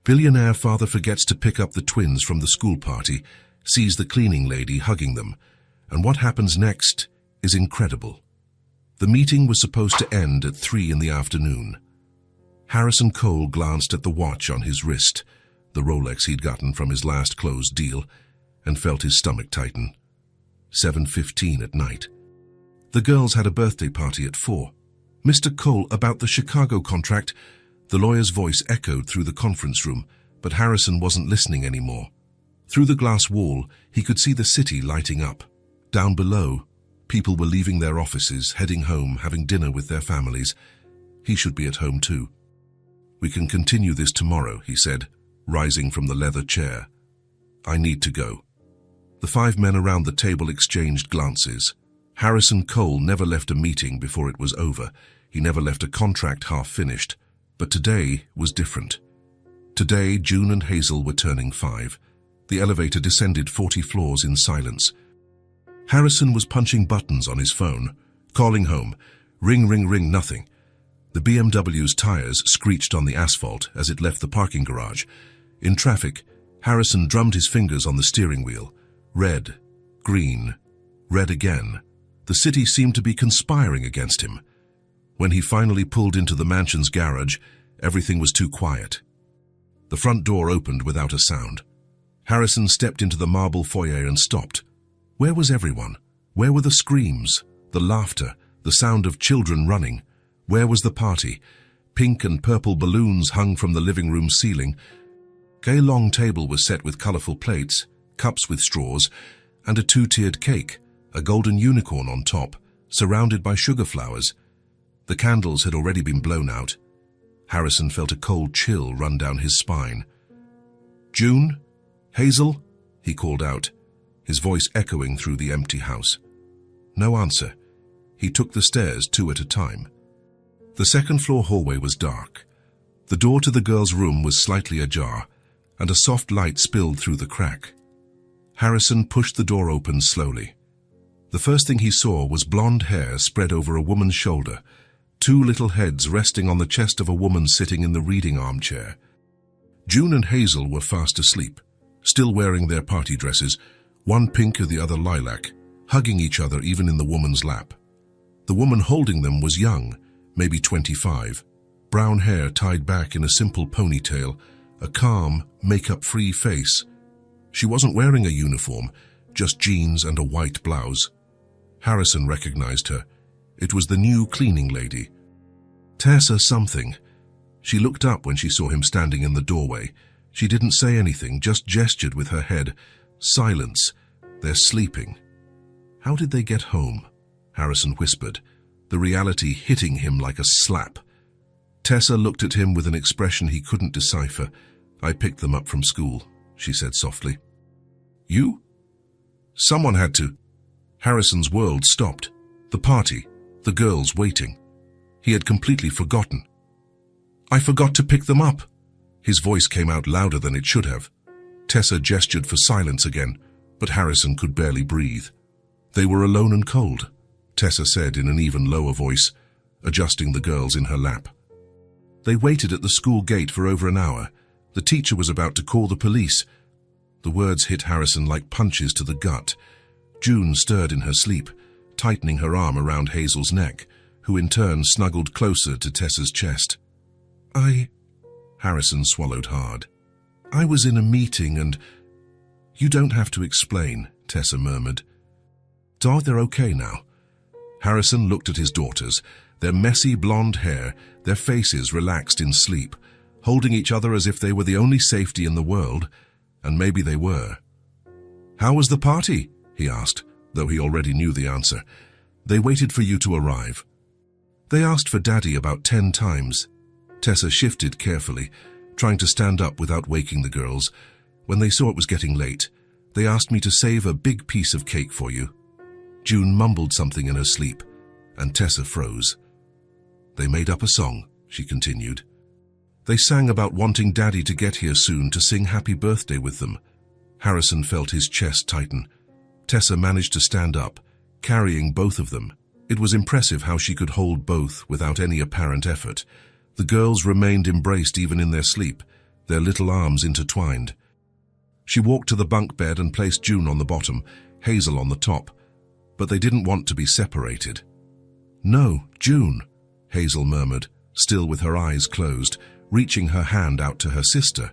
Billionaire father forgets to pick up the twins from the school party, sees the cleaning lady hugging them, and what happens next is incredible. The meeting was supposed to end at 3 in the afternoon. Harrison Cole glanced at the watch on his wrist, the Rolex he'd gotten from his last closed deal, and felt his stomach tighten. 7:15 at night. The girls had a birthday party at 4. "Mr. Cole, about the Chicago contract," the lawyer's voice echoed through the conference room, but Harrison wasn't listening anymore. Through the glass wall, he could see the city lighting up. Down below, people were leaving their offices, heading home, having dinner with their families. He should be at home too. "We can continue this tomorrow," he said, rising from the leather chair. "I need to go." The 5 men around the table exchanged glances. Harrison Cole never left a meeting before it was over. He never left a contract half finished. But today was different. Today, June and Hazel were turning 5. The elevator descended 40 floors in silence. Harrison was punching buttons on his phone, calling home. Ring, ring, ring, nothing. The BMW's tires screeched on the asphalt as it left the parking garage. In traffic, Harrison drummed his fingers on the steering wheel. Red, green, red again. The city seemed to be conspiring against him. When he finally pulled into the mansion's garage, everything was too quiet. The front door opened without a sound. Harrison stepped into the marble foyer and stopped. Where was everyone? Where were the screams, the laughter, the sound of children running? Where was the party? Pink and purple balloons hung from the living room ceiling. A long table was set with colorful plates, cups with straws, and a 2-tiered cake, a golden unicorn on top, surrounded by sugar flowers. The candles had already been blown out. Harrison felt a cold chill run down his spine. "June? Hazel?" he called out, his voice echoing through the empty house. No answer. He took the stairs 2 at a time. The second-floor hallway was dark. The door to the girls' room was slightly ajar, and a soft light spilled through the crack. Harrison pushed the door open slowly. The first thing he saw was blonde hair spread over a woman's shoulder, 2 little heads resting on the chest of a woman sitting in the reading armchair. June and Hazel were fast asleep, still wearing their party dresses, one pink and the other lilac, hugging each other even in the woman's lap. The woman holding them was young, maybe 25, brown hair tied back in a simple ponytail, a calm, makeup-free face. She wasn't wearing a uniform, just jeans and a white blouse. Harrison recognized her. It was the new cleaning lady. Tessa something. She looked up when she saw him standing in the doorway. She didn't say anything, just gestured with her head. Silence. They're sleeping. How did they get home? Harrison whispered, the reality hitting him like a slap. Tessa looked at him with an expression he couldn't decipher. "I picked them up from school," she said softly. "You?" "Someone had to." Harrison's world stopped. The party, the girls waiting. He had completely forgotten. "I forgot to pick them up." His voice came out louder than it should have. Tessa gestured for silence again, but Harrison could barely breathe. "They were alone and cold," Tessa said in an even lower voice, adjusting the girls in her lap. "They waited at the school gate for over an hour. The teacher was about to call the police." The words hit Harrison like punches to the gut. June stirred in her sleep, tightening her arm around Hazel's neck, who in turn snuggled closer to Tessa's chest. Harrison swallowed hard. "I was in a meeting and—" "You don't have to explain," Tessa murmured. "They're okay now." Harrison looked at his daughters, their messy blonde hair, their faces relaxed in sleep, holding each other as if they were the only safety in the world, and maybe they were. "How was the party?" he asked, though he already knew the answer. "They waited for you to arrive." "They asked for Daddy about 10 times. Tessa shifted carefully, trying to stand up without waking the girls. "When they saw it was getting late, they asked me to save a big piece of cake for you." June mumbled something in her sleep, and Tessa froze. "They made up a song," she continued. "They sang about wanting Daddy to get here soon to sing happy birthday with them." Harrison felt his chest tighten. Tessa managed to stand up, carrying both of them. It was impressive how she could hold both without any apparent effort. The girls remained embraced even in their sleep, their little arms intertwined. She walked to the bunk bed and placed June on the bottom, Hazel on the top, but they didn't want to be separated. "No, June," Hazel murmured, still with her eyes closed, reaching her hand out to her sister.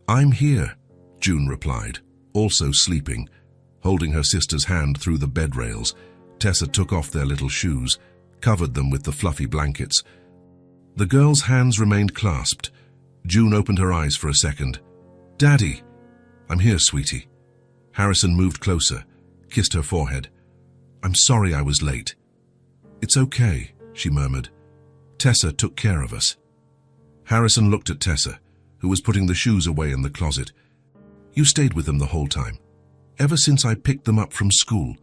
"I'm here," June replied, also sleeping. Holding her sister's hand through the bed rails, Tessa took off their little shoes, covered them with the fluffy blankets. The girls' hands remained clasped. June opened her eyes for a second. "Daddy!" "I'm here, sweetie." Harrison moved closer, kissed her forehead. "I'm sorry I was late." "It's okay," she murmured. "Tessa took care of us." Harrison looked at Tessa, who was putting the shoes away in the closet. "You stayed with them the whole time, ever since I picked them up from school.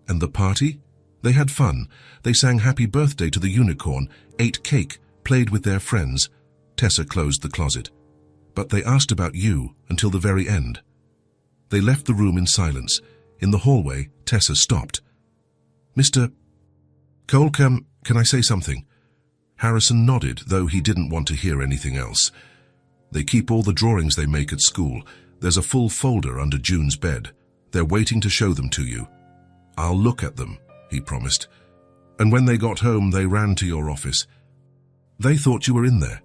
And the party? They had fun. They sang happy birthday to the unicorn, ate cake, played with their friends." Tessa closed the closet. "But they asked about you until the very end." They left the room in silence. In the hallway, Tessa stopped. "Mr. Cole, can I say something?" Harrison nodded, though he didn't want to hear anything else. "They keep all the drawings they make at school. There's a full folder under June's bed. They're waiting to show them to you." "I'll look at them," he promised. "And when they got home, they ran to your office. They thought you were in there."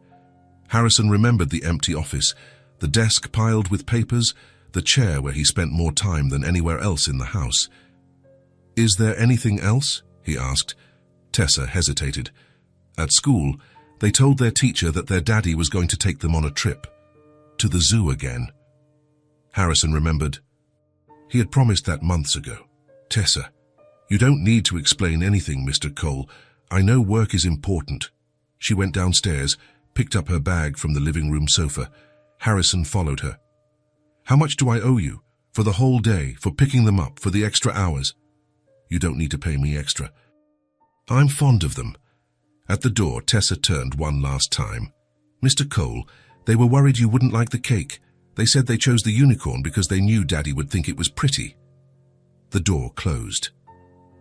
Harrison remembered the empty office, the desk piled with papers, the chair where he spent more time than anywhere else in the house. "Is there anything else?" he asked. Tessa hesitated. At school, they told their teacher that their daddy was going to take them on a trip. To the zoo again. Harrison remembered. He had promised that months ago. "Tessa, you don't need to explain anything, Mr. Cole. I know work is important." She went downstairs, picked up her bag from the living room sofa. Harrison followed her. "How much do I owe you? For the whole day, for picking them up, for the extra hours?" "You don't need to pay me extra. I'm fond of them." At the door, Tessa turned one last time. "Mr. Cole, they were worried you wouldn't like the cake. They said they chose the unicorn because they knew Daddy would think it was pretty." The door closed.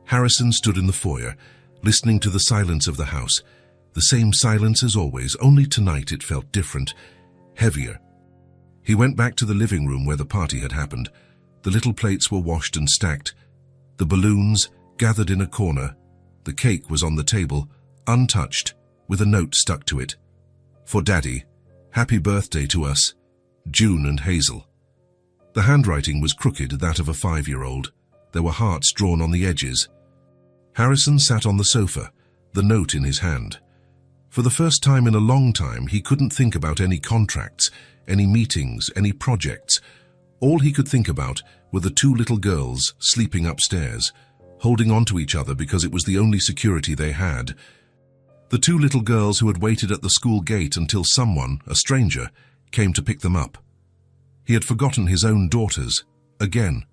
Harrison stood in the foyer, listening to the silence of the house. The same silence as always, only tonight it felt different, heavier. He went back to the living room where the party had happened. The little plates were washed and stacked. The balloons gathered in a corner. The cake was on the table, untouched, with a note stuck to it. "For Daddy, happy birthday to us, June and Hazel." The handwriting was crooked, that of a 5-year-old. There were hearts drawn on the edges. Harrison sat on the sofa, the note in his hand. For the first time in a long time, he couldn't think about any contracts, any meetings, any projects. All he could think about were the 2 little girls sleeping upstairs, holding on to each other because it was the only security they had. The 2 little girls who had waited at the school gate until someone, a stranger, came to pick them up. He had forgotten his own daughters. Again.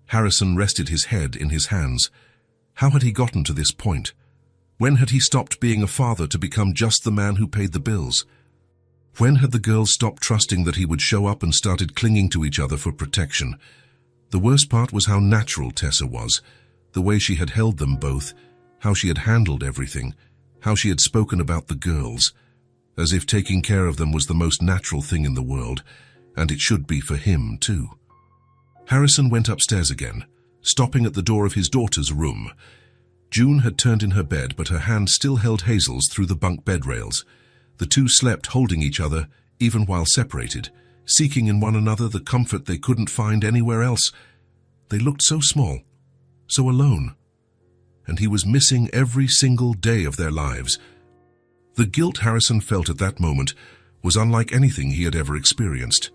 Harrison rested his head in his hands. How had he gotten to this point? When had he stopped being a father to become just the man who paid the bills? When had the girls stopped trusting that he would show up and started clinging to each other for protection? The worst part was how natural Tessa was, the way she had held them both, how she had handled everything, how she had spoken about the girls, as if taking care of them was the most natural thing in the world, and it should be for him too. Harrison went upstairs again, stopping at the door of his daughter's room. June had turned in her bed, but her hand still held Hazel's through the bunk bed rails. The 2 slept holding each other, even while separated, seeking in one another the comfort they couldn't find anywhere else. They looked so small, so alone. And he was missing every single day of their lives. The guilt Harrison felt at that moment was unlike anything he had ever experienced.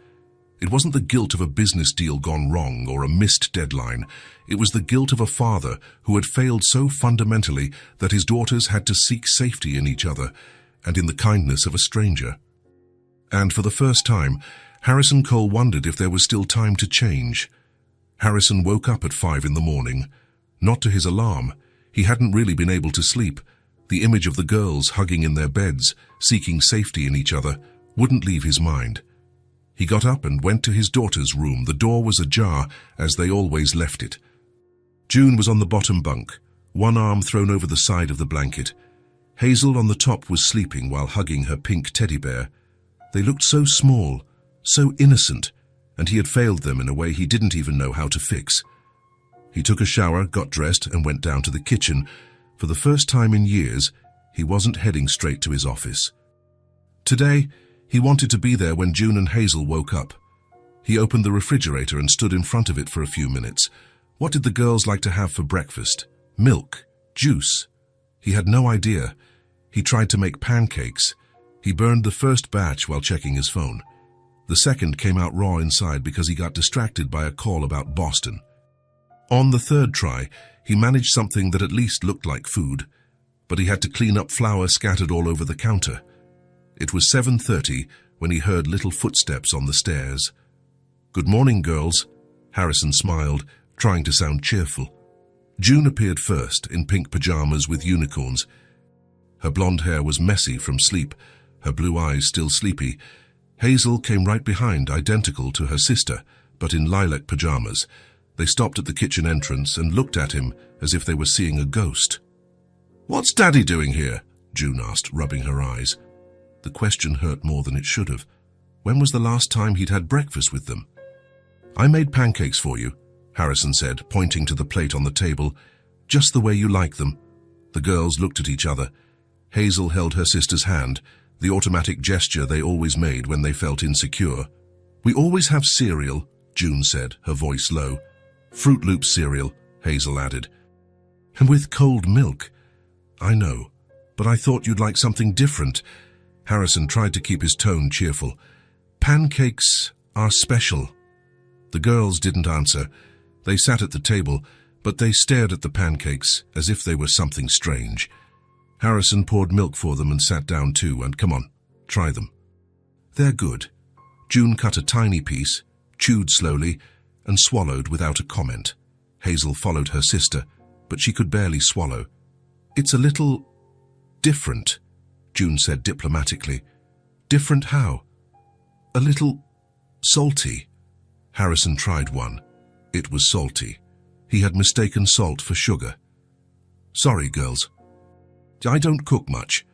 It wasn't the guilt of a business deal gone wrong or a missed deadline. It was the guilt of a father who had failed so fundamentally that his daughters had to seek safety in each other and in the kindness of a stranger. And for the first time, Harrison Cole wondered if there was still time to change. Harrison woke up at 5 in the morning. Not to his alarm. He hadn't really been able to sleep. The image of the girls hugging in their beds, seeking safety in each other, wouldn't leave his mind. He got up and went to his daughter's room. The door was ajar, as they always left it. June was on the bottom bunk, one arm thrown over the side of the blanket. Hazel on the top was sleeping while hugging her pink teddy bear. They looked so small, So innocent, and he had failed them in a way he didn't even know how to fix. He took a shower, got dressed, and went down to the kitchen. For the first time in years, he wasn't heading straight to his office. Today, he wanted to be there when June and Hazel woke up. He opened the refrigerator and stood in front of it for a few minutes. What did the girls like to have for breakfast? Milk? Juice? He had no idea. He tried to make pancakes. He burned the first batch while checking his phone. The second came out raw inside because he got distracted by a call about Boston. On the third try, he managed something that at least looked like food, but he had to clean up flour scattered all over the counter. It was 7:30 when he heard little footsteps on the stairs. "Good morning, girls," Harrison smiled, trying to sound cheerful. June appeared first, in pink pajamas with unicorns. Her blonde hair was messy from sleep, her blue eyes still sleepy. Hazel came right behind, identical to her sister, but in lilac pajamas. They stopped at the kitchen entrance and looked at him as if they were seeing a ghost. "What's Daddy doing here?" June asked, rubbing her eyes. The question hurt more than it should have. When was the last time he'd had breakfast with them? "I made pancakes for you," Harrison said, pointing to the plate on the table. "Just the way you like them." The girls looked at each other. Hazel held her sister's hand, the automatic gesture they always made when they felt insecure. "We always have cereal," June said, her voice low. "Fruit Loops cereal," Hazel added. "And with cold milk." "I know, but I thought you'd like something different." Harrison tried to keep his tone cheerful. "Pancakes are special." The girls didn't answer. They sat at the table, but they stared at the pancakes as if they were something strange. Harrison poured milk for them and sat down too, and "Come on, try them. They're good." June cut a tiny piece, chewed slowly, and swallowed without a comment. Hazel followed her sister, but she could barely swallow. "It's a little different," June said diplomatically. "Different how?" "A little salty." Harrison tried one. It was salty. He had mistaken salt for sugar. "Sorry, girls. I don't cook much."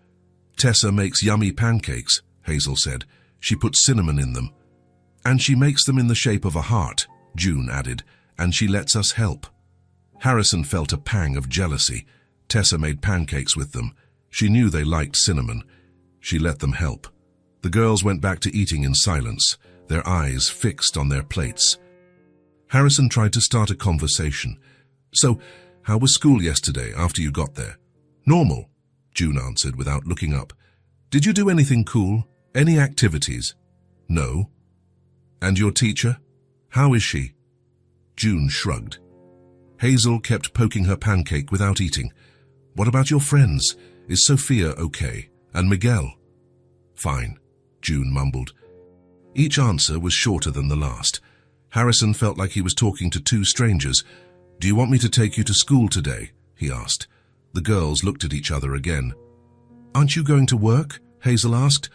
"Tessa makes yummy pancakes," Hazel said. "She puts cinnamon in them." "And she makes them in the shape of a heart," June added, "and she lets us help." Harrison felt a pang of jealousy. Tessa made pancakes with them. She knew they liked cinnamon. She let them help. The girls went back to eating in silence, their eyes fixed on their plates. Harrison tried to start a conversation. "So, how was school yesterday after you got there?" "Normal," June answered without looking up. "Did you do anything cool? Any activities?" "No." "And your teacher? How is she?" June shrugged. Hazel kept poking her pancake without eating. "What about your friends? Is Sophia okay? And Miguel?" "Fine," June mumbled. Each answer was shorter than the last. Harrison felt like he was talking to two strangers. "Do you want me to take you to school today?" he asked. The girls looked at each other again. "Aren't you going to work?" Hazel asked.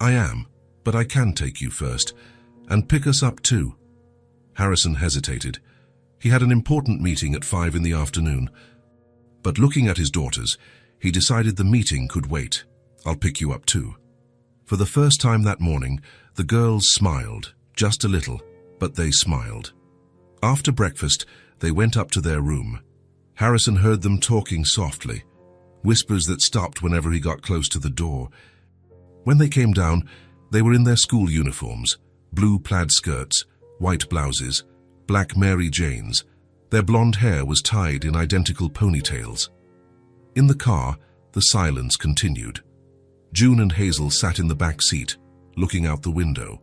"I am, but I can take you first. And pick us up too." Harrison hesitated. He had an important meeting at 5 in the afternoon. But looking at his daughters, he decided the meeting could wait. "I'll pick you up too." For the first time that morning, the girls smiled, just a little, but they smiled. After breakfast, they went up to their room. Harrison heard them talking softly, whispers that stopped whenever he got close to the door. When they came down, they were in their school uniforms, blue plaid skirts, white blouses, black Mary Janes. Their blonde hair was tied in identical ponytails. In the car, the silence continued. June and Hazel sat in the back seat, looking out the window.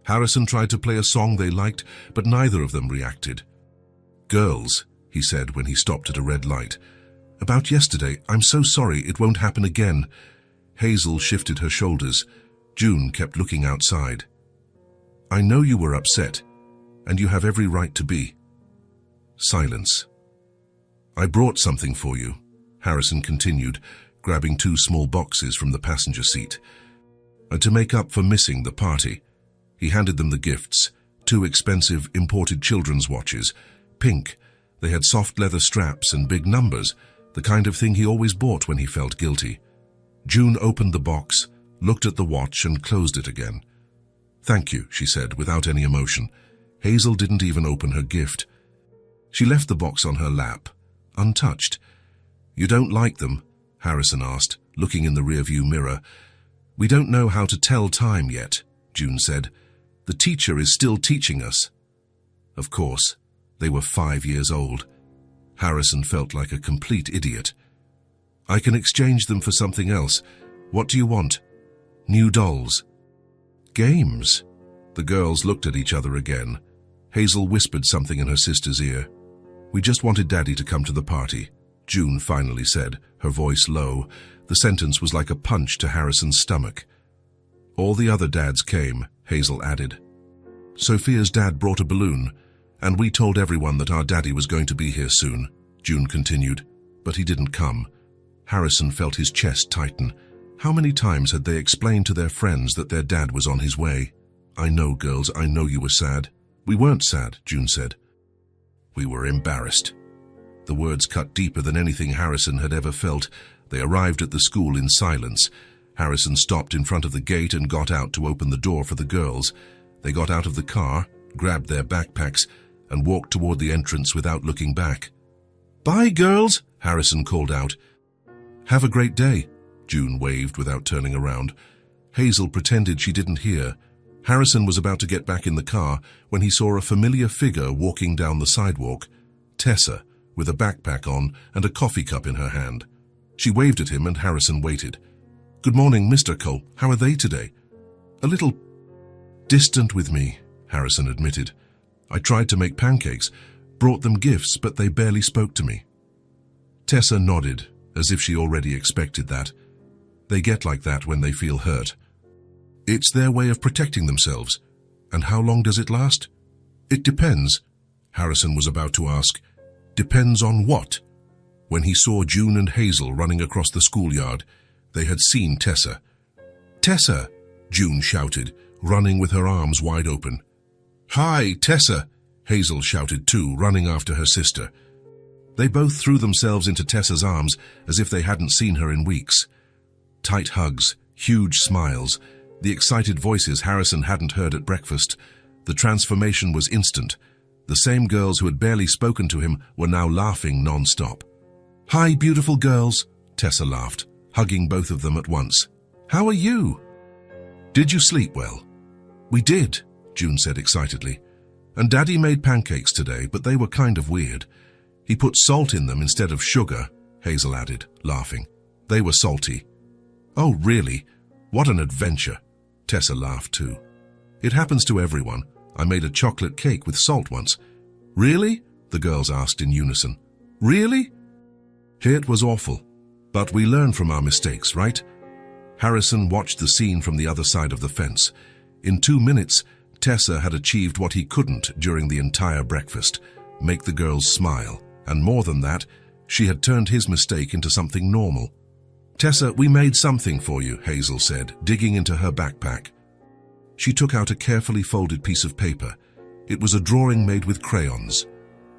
Harrison tried to play a song they liked, but neither of them reacted. "Girls," he said when he stopped at a red light. "About yesterday, I'm so sorry, it won't happen again." Hazel shifted her shoulders. June kept looking outside. "I know you were upset, and you have every right to be." Silence. "I brought something for you," Harrison continued, grabbing 2 small boxes from the passenger seat. And to make up for missing the party, he handed them the gifts, 2 expensive imported children's watches, pink. They had soft leather straps and big numbers, the kind of thing he always bought when he felt guilty. June opened the box, looked at the watch and closed it again. "Thank you," she said, without any emotion. Hazel didn't even open her gift. She left the box on her lap, untouched. "You don't like them?" Harrison asked, looking in the rearview mirror. "We don't know how to tell time yet," June said. "The teacher is still teaching us." Of course, they were 5 years old. Harrison felt like a complete idiot. "I can exchange them for something else. What do you want?" "New dolls." "Games?" The girls looked at each other again. Hazel whispered something in her sister's ear. "We just wanted Daddy to come to the party," June finally said, her voice low. The sentence was like a punch to Harrison's stomach. "All the other dads came," Hazel added. "Sophia's dad brought a balloon, and we told everyone that our daddy was going to be here soon," June continued. "But he didn't come." Harrison felt his chest tighten. How many times had they explained to their friends that their dad was on his way? "I know, girls, I know you were sad." "We weren't sad," June said. "We were embarrassed." The words cut deeper than anything Harrison had ever felt. They arrived at the school in silence. Harrison stopped in front of the gate and got out to open the door for the girls. They got out of the car, grabbed their backpacks, and walked toward the entrance without looking back. "Bye, girls," Harrison called out. "Have a great day," June waved without turning around. Hazel pretended she didn't hear. Harrison was about to get back in the car when he saw a familiar figure walking down the sidewalk. Tessa, with a backpack on and a coffee cup in her hand. She waved at him and Harrison waited. "Good morning, Mr. Cole. How are they today?" "A little distant with me," Harrison admitted. "I tried to make pancakes, brought them gifts, but they barely spoke to me." Tessa nodded, as if she already expected that. They get like that when they feel hurt. It's their way of protecting themselves. "And how long does it last?" "It depends," Harrison was about to ask. "Depends on what?" When he saw June and Hazel running across the schoolyard, they had seen Tessa. "Tessa!" June shouted, running with her arms wide open. "Hi, Tessa!" Hazel shouted too, running after her sister. They both threw themselves into Tessa's arms as if they hadn't seen her in weeks. Tight hugs, huge smiles, the excited voices Harrison hadn't heard at breakfast. The transformation was instant. The same girls who had barely spoken to him were now laughing non-stop. "Hi, beautiful girls," Tessa laughed, hugging both of them at once. "How are you? Did you sleep well?" "We did," June said excitedly. "And Daddy made pancakes today, but they were kind of weird. He put salt in them instead of sugar," Hazel added, laughing. "They were salty." "Oh, really? What an adventure." Tessa laughed too. "It happens to everyone. I made a chocolate cake with salt once." "Really?" the girls asked in unison. "Really?" "It was awful. But we learn from our mistakes, right?" Harrison watched the scene from the other side of the fence. In 2 minutes, Tessa had achieved what he couldn't during the entire breakfast, make the girls smile. And more than that, she had turned his mistake into something normal. "Tessa, we made something for you," Hazel said, digging into her backpack. She took out a carefully folded piece of paper. It was a drawing made with crayons.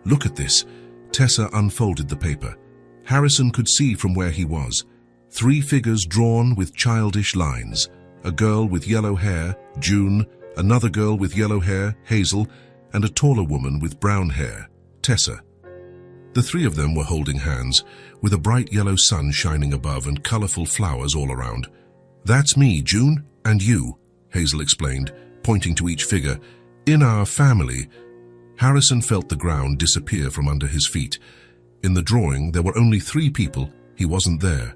"Look at this." Tessa unfolded the paper. Harrison could see from where he was. 3 figures drawn with childish lines. A girl with yellow hair, June, another girl with yellow hair, Hazel, and a taller woman with brown hair, Tessa. The 3 of them were holding hands, with a bright yellow sun shining above and colorful flowers all around. "That's me, June, and you," Hazel explained, pointing to each figure. "In our family." Harrison felt the ground disappear from under his feet. In the drawing, there were only 3 people. He wasn't there.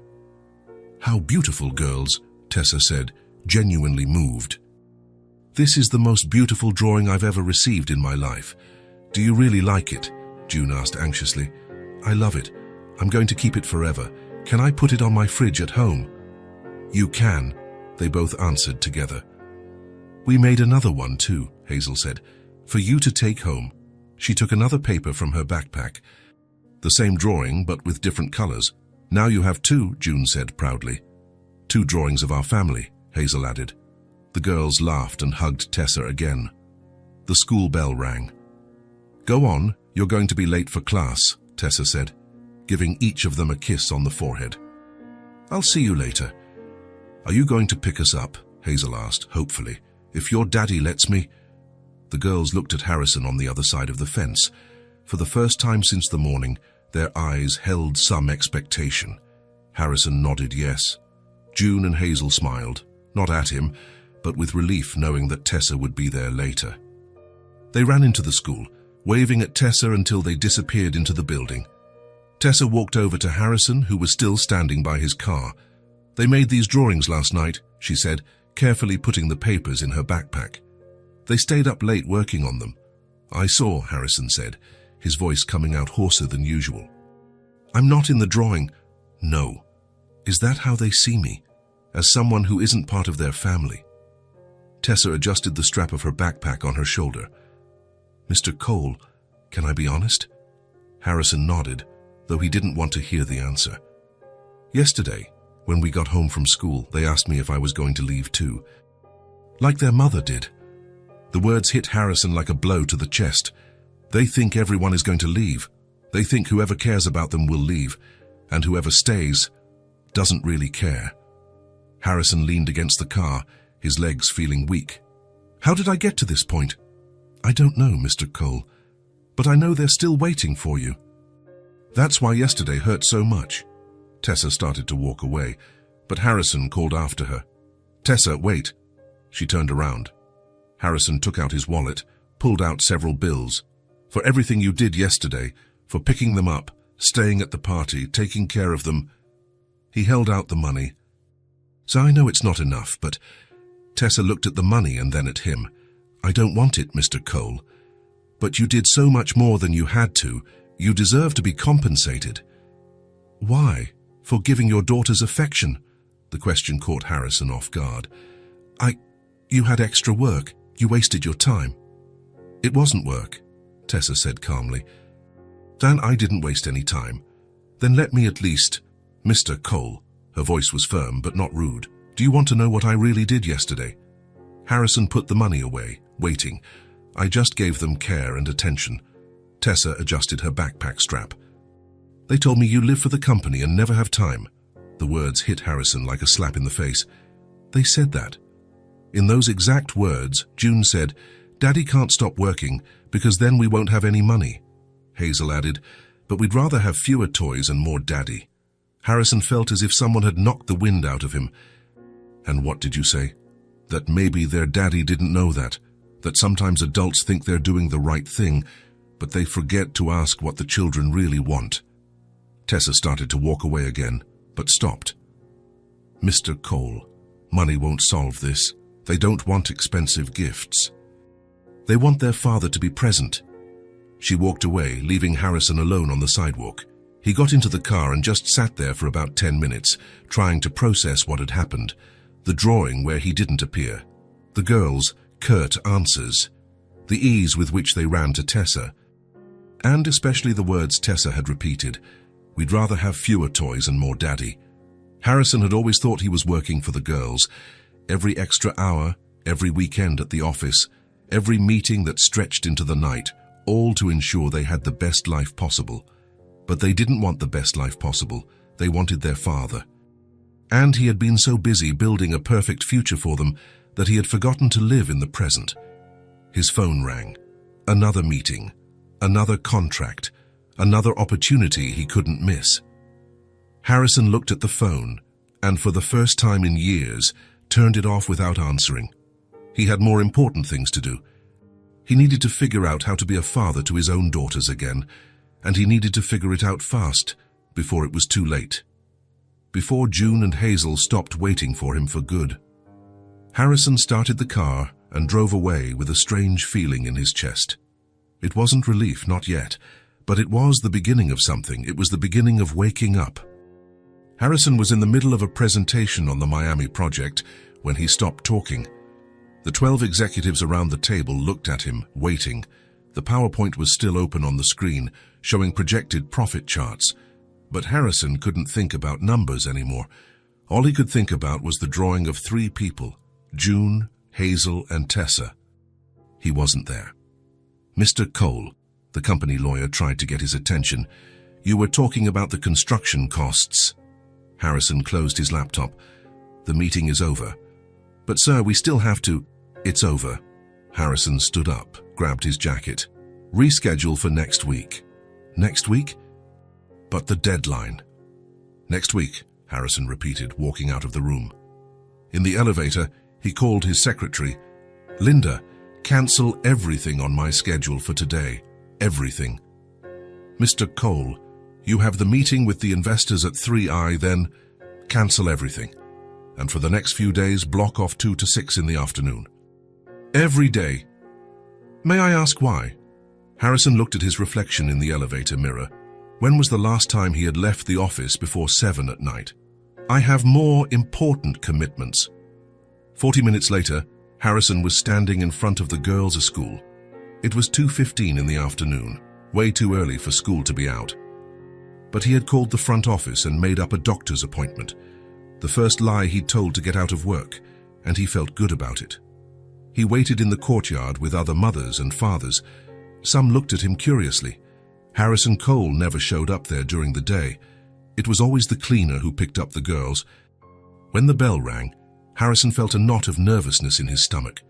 "How beautiful, girls," Tessa said, genuinely moved. "This is the most beautiful drawing I've ever received in my life. Do you really like it?" June asked anxiously. "I love it. I'm going to keep it forever. Can I put it on my fridge at home?" "You can," they both answered together. "We made another one too," Hazel said, "for you to take home." She took another paper from her backpack. "The same drawing, but with different colors. Now you have 2, June said proudly. 2 drawings of our family," Hazel added. The girls laughed and hugged Tessa again. The school bell rang. "Go on, you're going to be late for class," Tessa said, giving each of them a kiss on the forehead. "I'll see you later." "Are you going to pick us up?" Hazel asked, hopefully. If your daddy lets me." The girls looked at Harrison on the other side of the fence. For the first time since the morning, their eyes held some expectation. Harrison nodded yes. June and Hazel smiled, not at him, but with relief knowing that Tessa would be there later. They ran into the school, waving at Tessa until they disappeared into the building. Tessa walked over to Harrison, who was still standing by his car. "They made these drawings last night," she said, carefully putting the papers in her backpack. "They stayed up late working on them." "I saw," Harrison said, his voice coming out hoarser than usual. "I'm not in the drawing." "No. Is that how they see me? As someone who isn't part of their family?" Tessa adjusted the strap of her backpack on her shoulder. "Mr. Cole, can I be honest?" Harrison nodded, though he didn't want to hear the answer. "Yesterday, when we got home from school, they asked me if I was going to leave too. Like their mother did." The words hit Harrison like a blow to the chest. They think everyone is going to leave. They think whoever cares about them will leave, and whoever stays doesn't really care. Harrison leaned against the car, his legs feeling weak. "How did I get to this point?" "I don't know, Mr. Cole, but I know they're still waiting for you." "That's why yesterday hurt so much." Tessa started to walk away, but Harrison called after her. "Tessa, wait." She turned around. Harrison took out his wallet, pulled out several bills. "For everything you did yesterday, for picking them up, staying at the party, taking care of them." He held out the money. "So I know it's not enough, but..." Tessa looked at the money and then at him. "I don't want it, Mr. Cole. But you did so much more than you had to. You deserve to be compensated." "Why? For giving your daughter's affection?" The question caught Harrison off guard. You had extra work. You wasted your time." "It wasn't work," Tessa said calmly. "Dan, I didn't waste any time." "Then let me at least..." "Mr. Cole," her voice was firm but not rude, "do you want to know what I really did yesterday?" Harrison put the money away, waiting. "I just gave them care and attention." Tessa adjusted her backpack strap. "They told me you live for the company and never have time." The words hit Harrison like a slap in the face. "They said that." In those exact words, June said, "Daddy can't stop working because then we won't have any money." Hazel added, "But we'd rather have fewer toys and more daddy." Harrison felt as if someone had knocked the wind out of him. "And what did you say?" "That maybe their daddy didn't know that sometimes adults think they're doing the right thing, but they forget to ask what the children really want." Tessa started to walk away again, but stopped. "Mr. Cole, money won't solve this. They don't want expensive gifts. They want their father to be present." She walked away, leaving Harrison alone on the sidewalk. He got into the car and just sat there for about 10 minutes, trying to process what had happened. The drawing where he didn't appear. The girls' curt answers. The ease with which they ran to Tessa. And especially the words Tessa had repeated. "We'd rather have fewer toys and more daddy." Harrison had always thought he was working for the girls. Every extra hour, every weekend at the office, every meeting that stretched into the night, all to ensure they had the best life possible. But they didn't want the best life possible. They wanted their father. And he had been so busy building a perfect future for them that he had forgotten to live in the present. His phone rang. Another meeting. Another contract. Another opportunity he couldn't miss. Harrison looked at the phone, and for the first time in years, turned it off without answering. He had more important things to do. He needed to figure out how to be a father to his own daughters again, and he needed to figure it out fast, before it was too late. Before June and Hazel stopped waiting for him for good. Harrison started the car and drove away with a strange feeling in his chest. It wasn't relief, not yet, but it was the beginning of something. It was the beginning of waking up. Harrison was in the middle of a presentation on the Miami project when he stopped talking. The 12 executives around the table looked at him, waiting. The PowerPoint was still open on the screen, showing projected profit charts. But Harrison couldn't think about numbers anymore. All he could think about was the drawing of 3 people, June, Hazel, and Tessa. He wasn't there. "Mr. Cole," the company lawyer tried to get his attention, "you were talking about the construction costs." Harrison closed his laptop. "The meeting is over." "But sir, we still have to..." It's over. Harrison stood up, grabbed his jacket. Reschedule for next week. Next week? But the deadline. Next week, Harrison repeated, walking out of the room. In the elevator, he called his secretary. Linda, cancel everything on my schedule for today. Everything. Mr. Cole, you have the meeting with the investors at 3i, then cancel everything. And for the next few days, block off 2 to 6 in the afternoon. Every day. May I ask why? Harrison looked at his reflection in the elevator mirror. When was the last time he had left the office before 7 at night? I have more important commitments. 40 minutes later, Harrison was standing in front of the girls' school. It was 2:15 in the afternoon, way too early for school to be out. But he had called the front office and made up a doctor's appointment, the first lie he'd told to get out of work, and he felt good about it. He waited in the courtyard with other mothers and fathers. Some looked at him curiously. Harrison Cole never showed up there during the day. It was always the cleaner who picked up the girls. When the bell rang, Harrison felt a knot of nervousness in his stomach.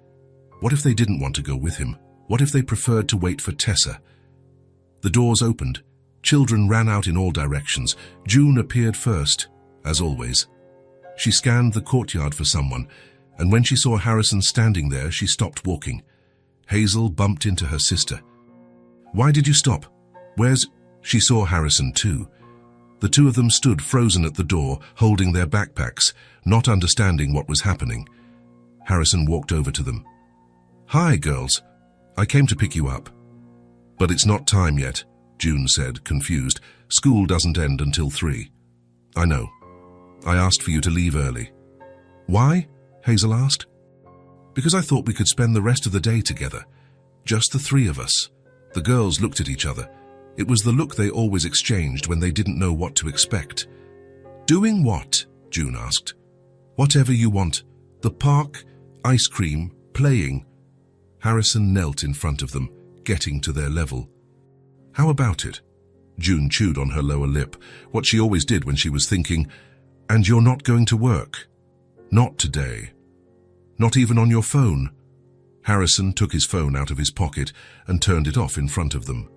What if they didn't want to go with him? What if they preferred to wait for Tessa? The doors opened. Children ran out in all directions. June appeared first, as always. She scanned the courtyard for someone, and when she saw Harrison standing there, she stopped walking. Hazel bumped into her sister. Why did you stop? Where's... She saw Harrison too. The two of them stood frozen at the door, holding their backpacks, not understanding what was happening. Harrison walked over to them. Hi, girls. I came to pick you up. But it's not time yet, June said, confused. School doesn't end until 3. I know. I asked for you to leave early. Why? Hazel asked. Because I thought we could spend the rest of the day together. Just the 3 of us. The girls looked at each other. It was the look they always exchanged when they didn't know what to expect. Doing what? June asked. Whatever you want. The park, ice cream, playing. Harrison knelt in front of them, getting to their level. How about it? June chewed on her lower lip, what she always did when she was thinking, and you're not going to work? Not today. Not even on your phone? Harrison took his phone out of his pocket and turned it off in front of them.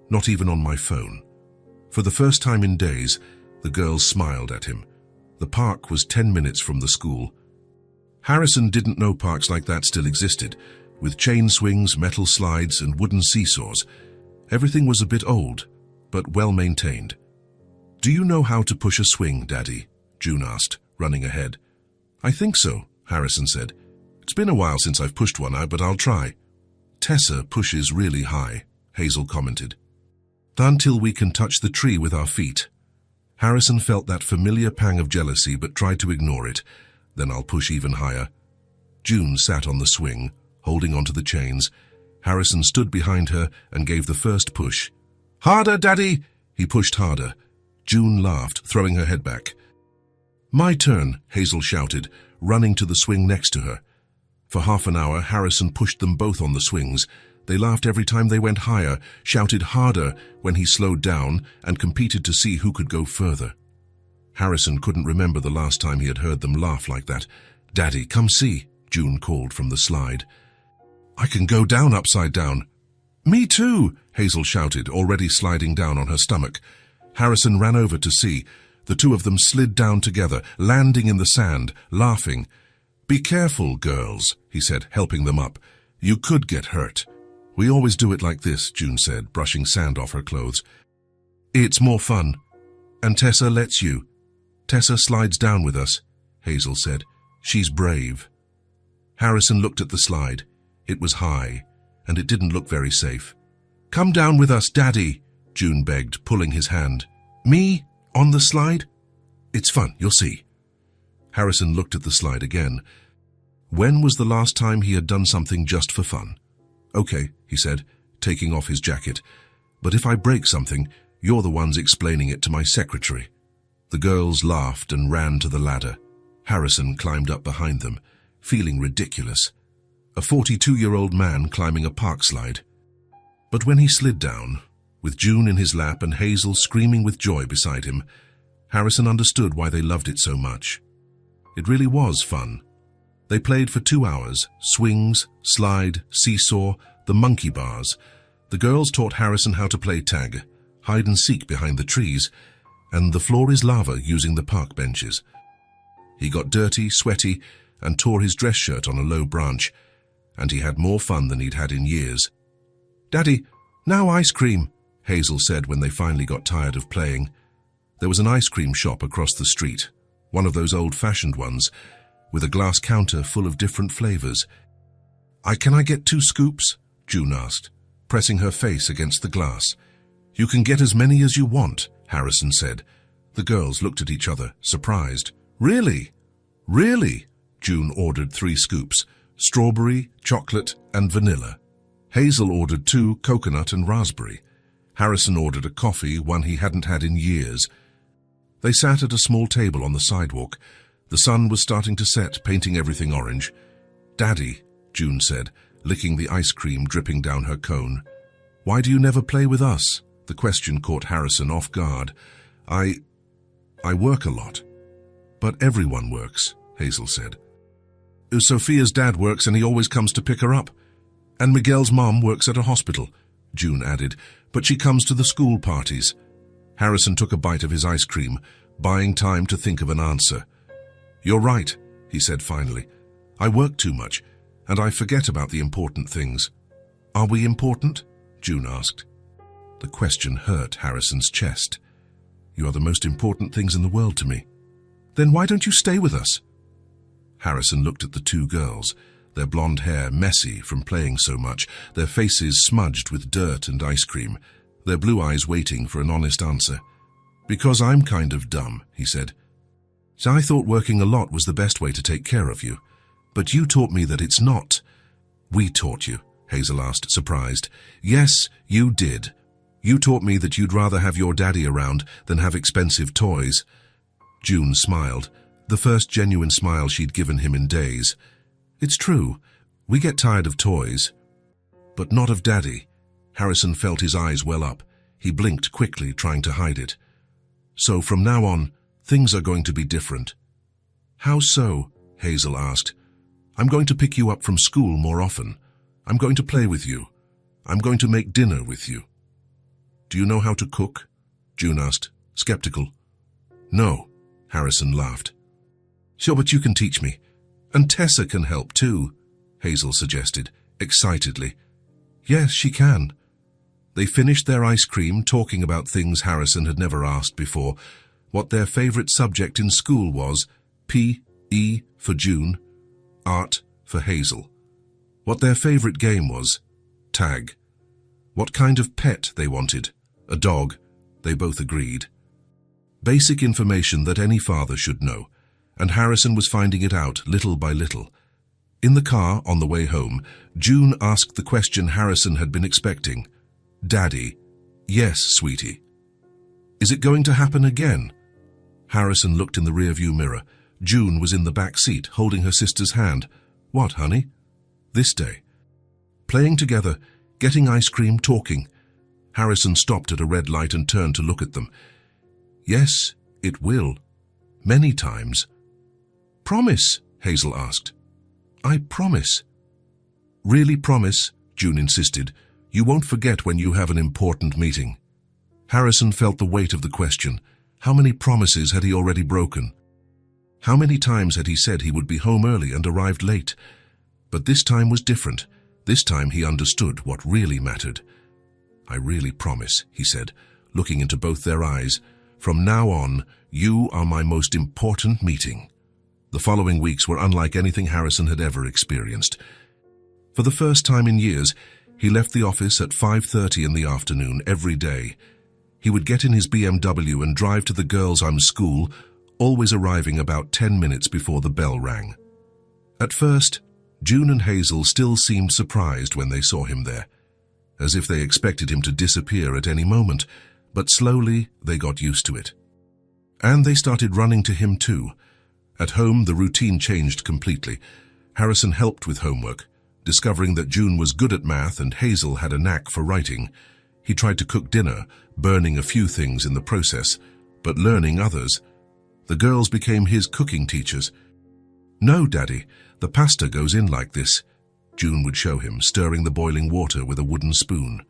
Not even on my phone. For the first time in days, the girls smiled at him. The park was 10 minutes from the school. Harrison didn't know parks like that still existed, with chain swings, metal slides, and wooden seesaws. Everything was a bit old, but well-maintained. Do you know how to push a swing, Daddy? June asked, running ahead. I think so, Harrison said. It's been a while since I've pushed one out, but I'll try. Tessa pushes really high, Hazel commented. Until we can touch the tree with our feet. Harrison felt that familiar pang of jealousy but tried to ignore it. Then I'll push even higher. June sat on the swing, holding onto the chains. Harrison stood behind her and gave the first push. Harder, Daddy! He pushed harder. June laughed, throwing her head back. My turn, Hazel shouted, running to the swing next to her. For half an hour, Harrison pushed them both on the swings. They laughed every time they went higher, shouted harder when he slowed down, and competed to see who could go further. Harrison couldn't remember the last time he had heard them laugh like that. Daddy, come see, June called from the slide. I can go down upside down. Me too, Hazel shouted, already sliding down on her stomach. Harrison ran over to see. The two of them slid down together, landing in the sand, laughing. Be careful, girls, he said, helping them up. You could get hurt. We always do it like this, June said, brushing sand off her clothes. It's more fun. And Tessa lets you. Tessa slides down with us, Hazel said. She's brave. Harrison looked at the slide. It was high, and it didn't look very safe. Come down with us, Daddy, June begged, pulling his hand. Me? On the slide? It's fun, you'll see. Harrison looked at the slide again. When was the last time he had done something just for fun? Okay, he said, taking off his jacket. But if I break something, you're the ones explaining it to my secretary. The girls laughed and ran to the ladder. Harrison climbed up behind them, feeling ridiculous. A 42-year-old man climbing a park slide. But when he slid down, with June in his lap and Hazel screaming with joy beside him, Harrison understood why they loved it so much. It really was fun. They played for 2 hours, swings, slide, seesaw, the monkey bars. The girls taught Harrison how to play tag, hide and seek behind the trees, and the floor is lava using the park benches. He got dirty, sweaty, and tore his dress shirt on a low branch, and he had more fun than he'd had in years. "Daddy, now ice cream," Hazel said when they finally got tired of playing. There was an ice cream shop across the street, one of those old-fashioned ones, with a glass counter full of different flavors. Can I get 2 scoops?" June asked, pressing her face against the glass. "You can get as many as you want," Harrison said. The girls looked at each other, surprised. "Really? Really?" June ordered 3 scoops, strawberry, chocolate, and vanilla. Hazel ordered 2, coconut and raspberry. Harrison ordered a coffee, one he hadn't had in years. They sat at a small table on the sidewalk. The sun was starting to set, painting everything orange. "Daddy," June said, licking the ice cream dripping down her cone. "Why do you never play with us?" The question caught Harrison off guard. I work a lot." "But everyone works," Hazel said. "Sophia's dad works and he always comes to pick her up. And Miguel's mom works at a hospital," June added, "but she comes to the school parties." Harrison took a bite of his ice cream, buying time to think of an answer. "You're right," he said finally. "I work too much, and I forget about the important things." "Are we important?" June asked. The question hurt Harrison's chest. "You are the most important things in the world to me." "Then why don't you stay with us?" Harrison looked at the 2 girls, their blonde hair messy from playing so much, their faces smudged with dirt and ice cream, their blue eyes waiting for an honest answer. "Because I'm kind of dumb," he said. "So I thought working a lot was the best way to take care of you. But you taught me that it's not." "We taught you?" Hazel asked, surprised. "Yes, you did. You taught me that you'd rather have your daddy around than have expensive toys." June smiled, the first genuine smile she'd given him in days. "It's true. We get tired of toys. But not of Daddy." Harrison felt his eyes well up. He blinked quickly, trying to hide it. "So from now on, things are going to be different." "How so?" Hazel asked. "I'm going to pick you up from school more often. I'm going to play with you. I'm going to make dinner with you." "Do you know how to cook?" June asked, skeptical. "No," Harrison laughed. "Sure, but you can teach me. And Tessa can help too," Hazel suggested, excitedly. "Yes, she can." They finished their ice cream, talking about things Harrison had never asked before, what their favorite subject in school was, P.E. for June, art for Hazel. What their favorite game was, tag. What kind of pet they wanted, a dog, they both agreed. Basic information that any father should know, and Harrison was finding it out little by little. In the car, on the way home, June asked the question Harrison had been expecting. "Daddy." "Yes, sweetie." "Is it going to happen again?" Harrison looked in the rearview mirror. June was in the back seat, holding her sister's hand. "What, honey?" "This day." Playing together, getting ice cream, talking. Harrison stopped at a red light and turned to look at them. "Yes, it will. Many times." "Promise?" Hazel asked. "I promise." "Really promise?" June insisted. "You won't forget when you have an important meeting." Harrison felt the weight of the question. How many promises had he already broken? How many times had he said he would be home early and arrived late? But this time was different. This time he understood what really mattered. "I really promise," he said, looking into both their eyes. "From now on, you are my most important meeting." The following weeks were unlike anything Harrison had ever experienced. For the first time in years, he left the office at 5:30 in the afternoon every day. He would get in his BMW and drive to the girls' school, always arriving about 10 minutes before the bell rang. At first, June and Hazel still seemed surprised when they saw him there, as if they expected him to disappear at any moment, but slowly they got used to it. And they started running to him too. At home, the routine changed completely. Harrison helped with homework, discovering that June was good at math and Hazel had a knack for writing. He tried to cook dinner, burning a few things in the process, but learning others. The girls became his cooking teachers. "No, Daddy, The pasta goes in like this, June would show him, stirring the boiling water with a wooden spoon.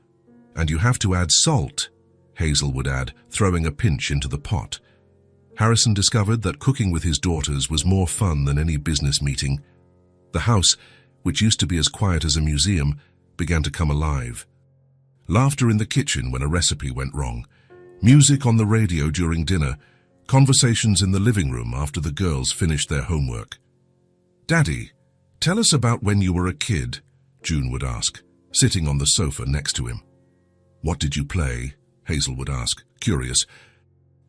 And you have to add salt, Hazel would add, throwing a pinch into the pot. Harrison discovered that cooking with his daughters was more fun than any business meeting. The house, which used to be as quiet as a museum, began to come alive. Laughter in the kitchen when a recipe went wrong, music on the radio during dinner, conversations in the living room after the girls finished their homework. "Daddy, tell us about when you were a kid," June would ask, sitting on the sofa next to him. "What did you play?" Hazel would ask, curious.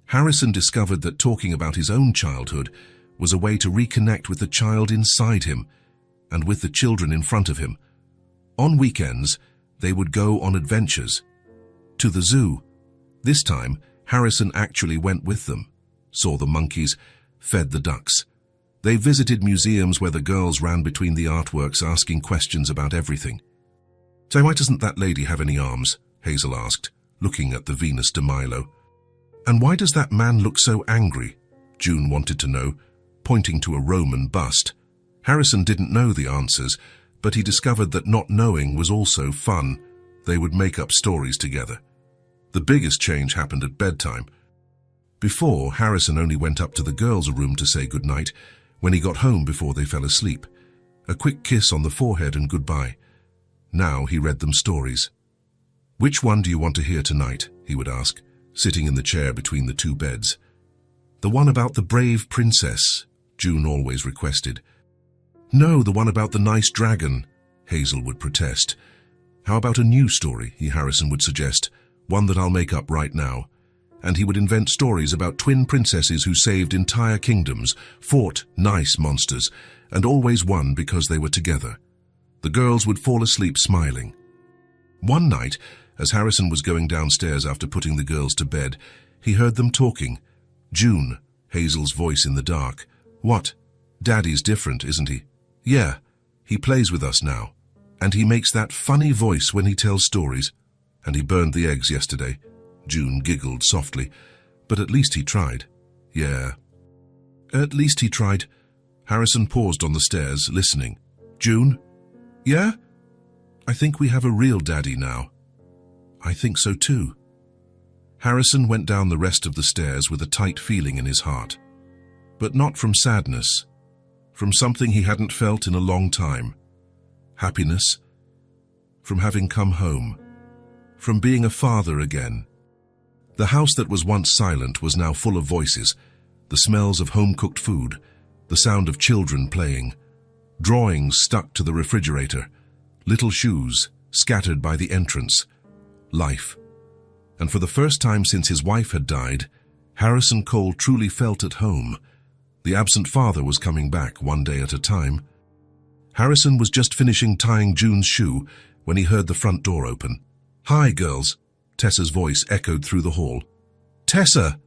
Harrison discovered that talking about his own childhood was a way to reconnect with the child inside him and with the children in front of him. On weekends, they would go on adventures. To the zoo. This time, Harrison actually went with them, saw the monkeys, fed the ducks. They visited museums where the girls ran between the artworks asking questions about everything. "So why doesn't that lady have any arms?" Hazel asked, looking at the Venus de Milo. "And why does that man look so angry?" June wanted to know, pointing to a Roman bust. Harrison didn't know the answers, but he discovered that not knowing was also fun. They would make up stories together. The biggest change happened at bedtime. Before, Harrison only went up to the girls' room to say goodnight when he got home before they fell asleep. A quick kiss on the forehead and goodbye. Now he read them stories. "Which one do you want to hear tonight?" he would ask, sitting in the chair between the two beds. "The one about the brave princess," June always requested. "No, the one about the nice dragon," Hazel would protest. "How about a new story?" Harrison would suggest, "one that I'll make up right now." And he would invent stories about twin princesses who saved entire kingdoms, fought nice monsters, and always won because they were together. The girls would fall asleep smiling. One night, as Harrison was going downstairs after putting the girls to bed, he heard them talking. "June," Hazel's voice in the dark. "What? Daddy's different, isn't he?" "Yeah, he plays with us now. And he makes that funny voice when he tells stories. And he burned the eggs yesterday." June giggled softly. "But at least he tried." "Yeah. At least he tried." Harrison paused on the stairs, listening. "June?" "Yeah? I think we have a real daddy now." "I think so too." Harrison went down the rest of the stairs with a tight feeling in his heart. But not from sadness. From something he hadn't felt in a long time. Happiness. From having come home. From being a father again. The house that was once silent was now full of voices, the smells of home-cooked food, the sound of children playing, drawings stuck to the refrigerator, little shoes scattered by the entrance, life. And for the first time since his wife had died, Harrison Cole truly felt at home. The absent father was coming back one day at a time. Harrison was just finishing tying June's shoe when he heard the front door open. "Hi, girls," Tessa's voice echoed through the hall. "Tessa!"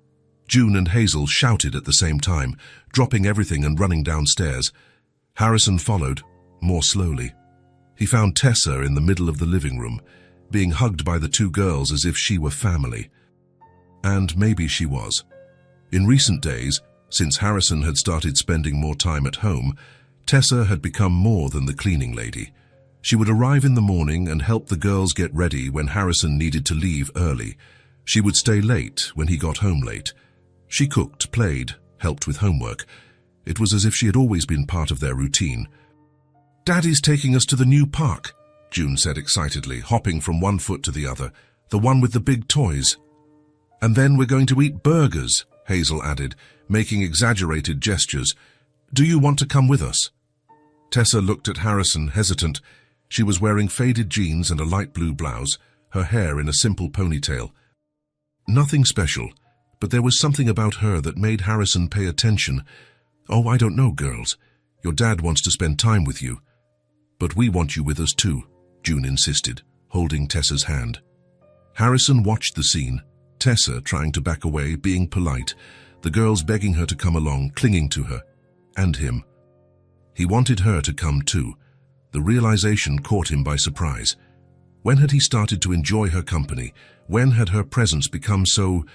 June and Hazel shouted at the same time, dropping everything and running downstairs. Harrison followed, more slowly. He found Tessa in the middle of the living room, being hugged by the two girls as if she were family. And maybe she was. In recent days, since Harrison had started spending more time at home, Tessa had become more than the cleaning lady. She would arrive in the morning and help the girls get ready when Harrison needed to leave early. She would stay late when he got home late. She cooked, played, helped with homework. It was as if she had always been part of their routine. "Daddy's taking us to the new park," June said excitedly, hopping from one foot to the other, "the one with the big toys." "And then we're going to eat burgers," Hazel added, making exaggerated gestures. "Do you want to come with us?" Tessa looked at Harrison, hesitant. She was wearing faded jeans and a light blue blouse, her hair in a simple ponytail. Nothing special, but there was something about her that made Harrison pay attention. "Oh, I don't know, girls. Your dad wants to spend time with you." "But we want you with us too," June insisted, holding Tessa's hand. Harrison watched the scene, Tessa trying to back away, being polite, the girls begging her to come along, clinging to her, and him. He wanted her to come too. The realization caught him by surprise. When had he started to enjoy her company? When had her presence become so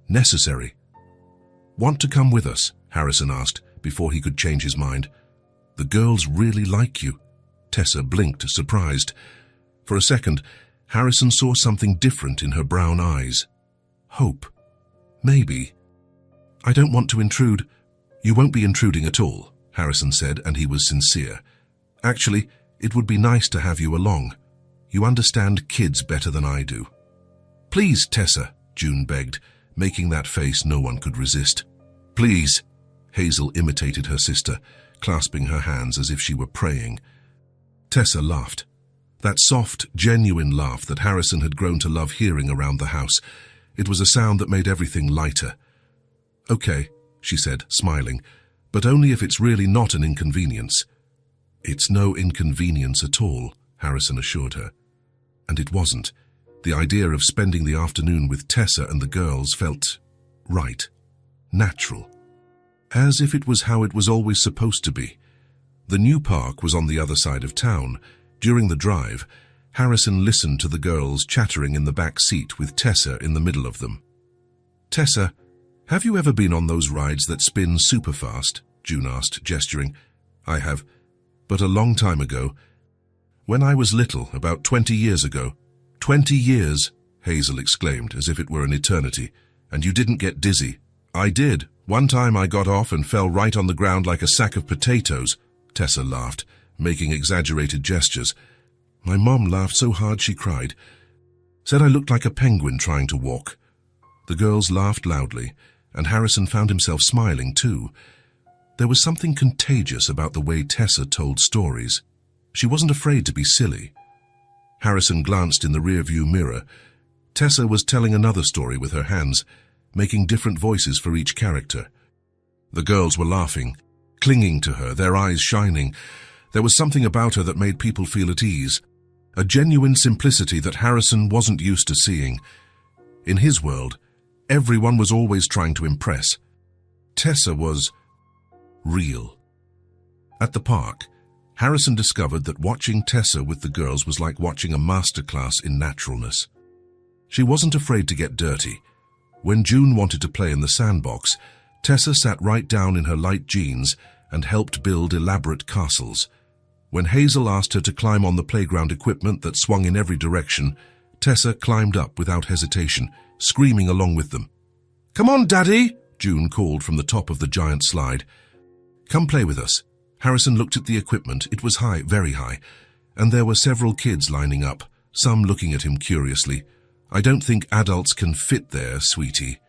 necessary? "Want to come with us?" Harrison asked, before he could change his mind. The girls really like you. Tessa blinked, surprised. For a second, Harrison saw something different in her brown eyes. Hope. Maybe. I don't want to intrude. You won't be intruding at all, Harrison said, and he was sincere. Actually, it would be nice to have you along. You understand kids better than I do. Please, Tessa, June begged, making that face no one could resist. Please. Hazel imitated her sister, clasping her hands as if she were praying. Tessa laughed. That soft, genuine laugh that Harrison had grown to love hearing around the house. It was a sound that made everything lighter. Okay, she said, smiling, but only if it's really not an inconvenience. It's no inconvenience at all, Harrison assured her. And it wasn't. The idea of spending the afternoon with Tessa and the girls felt right, natural. As if it was how it was always supposed to be. The new park was on the other side of town. During the drive, Harrison listened to the girls chattering in the back seat with Tessa in the middle of them. Tessa, have you ever been on those rides that spin super fast? June asked, gesturing. I have, but a long time ago. When I was little, about 20 years ago. 20 years, Hazel exclaimed, as if it were an eternity. And you didn't get dizzy. I did. One time I got off and fell right on the ground like a sack of potatoes. Tessa laughed, making exaggerated gestures. My mom laughed so hard she cried. Said I looked like a penguin trying to walk. The girls laughed loudly, and Harrison found himself smiling too. There was something contagious about the way Tessa told stories. She wasn't afraid to be silly. Harrison glanced in the rearview mirror. Tessa was telling another story with her hands, making different voices for each character. The girls were laughing, clinging to her, their eyes shining. There was something about her that made people feel at ease, a genuine simplicity that Harrison wasn't used to seeing. In his world, everyone was always trying to impress. Tessa was real. At the park, Harrison discovered that watching Tessa with the girls was like watching a masterclass in naturalness. She wasn't afraid to get dirty. When June wanted to play in the sandbox, Tessa sat right down in her light jeans and helped build elaborate castles. When Hazel asked her to climb on the playground equipment that swung in every direction, Tessa climbed up without hesitation, screaming along with them. Come on, Daddy, June called from the top of the giant slide. Come play with us. Harrison looked at the equipment. It was high, very high, and there were several kids lining up, some looking at him curiously. I don't think adults can fit there, sweetie.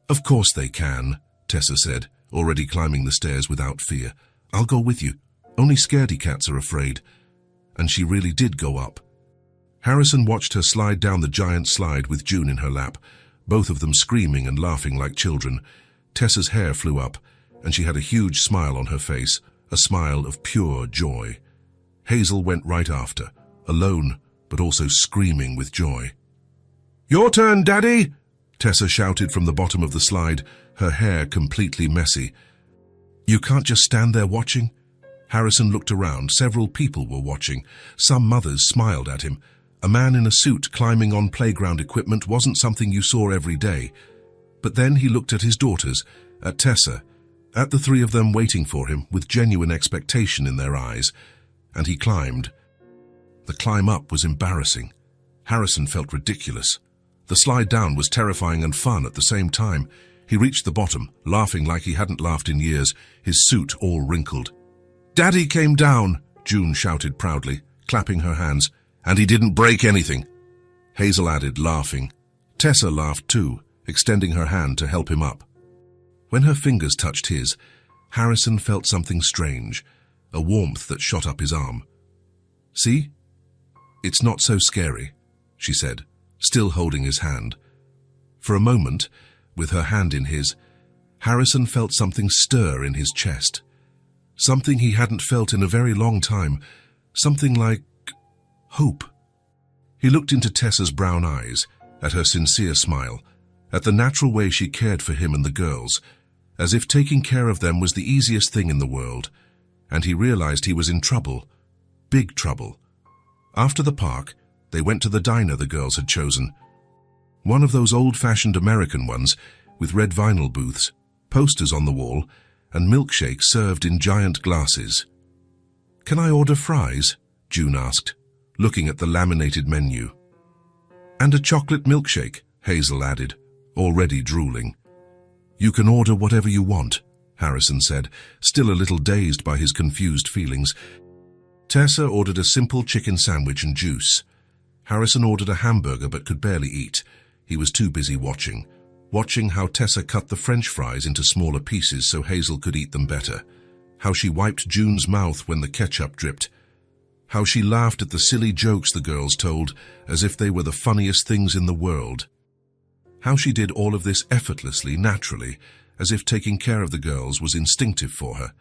Of course they can, Tessa said, already climbing the stairs without fear. I'll go with you. Only scaredy cats are afraid. And she really did go up. Harrison watched her slide down the giant slide with June in her lap, both of them screaming and laughing like children. Tessa's hair flew up, and she had a huge smile on her face, a smile of pure joy. Hazel went right after, alone, but also screaming with joy. Your turn, Daddy! Tessa shouted from the bottom of the slide, her hair completely messy. You can't just stand there watching? Harrison looked around. Several people were watching. Some mothers smiled at him. A man in a suit climbing on playground equipment wasn't something you saw every day. But then he looked at his daughters, at Tessa, at the three of them waiting for him with genuine expectation in their eyes, and he climbed. The climb up was embarrassing. Harrison felt ridiculous. The slide down was terrifying and fun at the same time. He reached the bottom, laughing like he hadn't laughed in years, his suit all wrinkled. Daddy came down, June shouted proudly, clapping her hands, and he didn't break anything. Hazel added, laughing. Tessa laughed too, extending her hand to help him up. When her fingers touched his, Harrison felt something strange, a warmth that shot up his arm. See? It's not so scary, she said, still holding his hand. For a moment, with her hand in his, Harrison felt something stir in his chest. Something he hadn't felt in a very long time, something like hope. He looked into Tessa's brown eyes, at her sincere smile, at the natural way she cared for him and the girls, as if taking care of them was the easiest thing in the world, and he realized he was in trouble, big trouble. After the park, they went to the diner the girls had chosen. One of those old-fashioned American ones, with red vinyl booths, posters on the wall, and milkshakes served in giant glasses. "Can I order fries?" June asked, looking at the laminated menu. "And a chocolate milkshake," Hazel added, already drooling. "You can order whatever you want," Harrison said, still a little dazed by his confused feelings. Tessa ordered a simple chicken sandwich and juice. Harrison ordered a hamburger but could barely eat. He was too busy watching how Tessa cut the French fries into smaller pieces so Hazel could eat them better, how she wiped June's mouth when the ketchup dripped, how she laughed at the silly jokes the girls told as if they were the funniest things in the world, how she did all of this effortlessly, naturally, as if taking care of the girls was instinctive for her.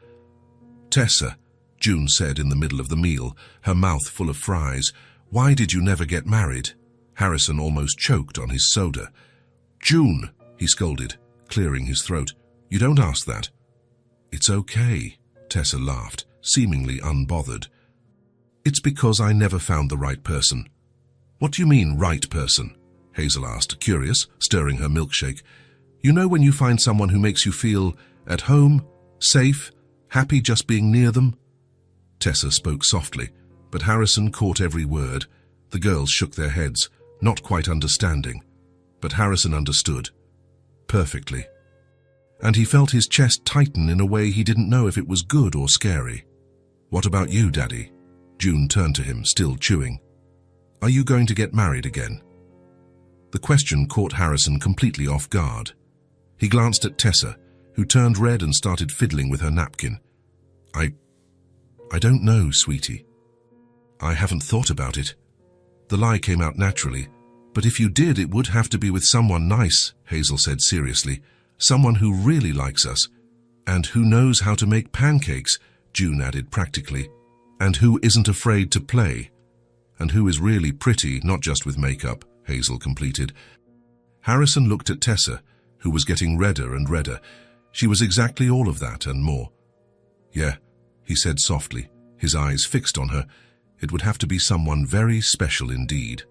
"Tessa," June said in the middle of the meal, her mouth full of fries, "why did you never get married?" Harrison almost choked on his soda. "June," he scolded, clearing his throat, "you don't ask that." "It's okay," Tessa laughed, seemingly unbothered. "It's because I never found the right person." "What do you mean, right person?" Hazel asked, curious, stirring her milkshake. "You know when you find someone who makes you feel at home, safe, happy just being near them?" Tessa spoke softly, but Harrison caught every word. The girls shook their heads, not quite understanding. But Harrison understood. Perfectly. And he felt his chest tighten in a way he didn't know if it was good or scary. "What about you, Daddy?" June turned to him, still chewing. "Are you going to get married again?" The question caught Harrison completely off guard. He glanced at Tessa, who turned red and started fiddling with her napkin. I don't know, sweetie. I haven't thought about it." The lie came out naturally. "But if you did, it would have to be with someone nice," Hazel said seriously. "Someone who really likes us. And who knows how to make pancakes," June added practically. "And who isn't afraid to play. And who is really pretty, not just with makeup," Hazel completed. Harrison looked at Tessa, who was getting redder and redder. She was exactly all of that and more. "Yeah," he said softly, his eyes fixed on her. "It would have to be someone very special indeed."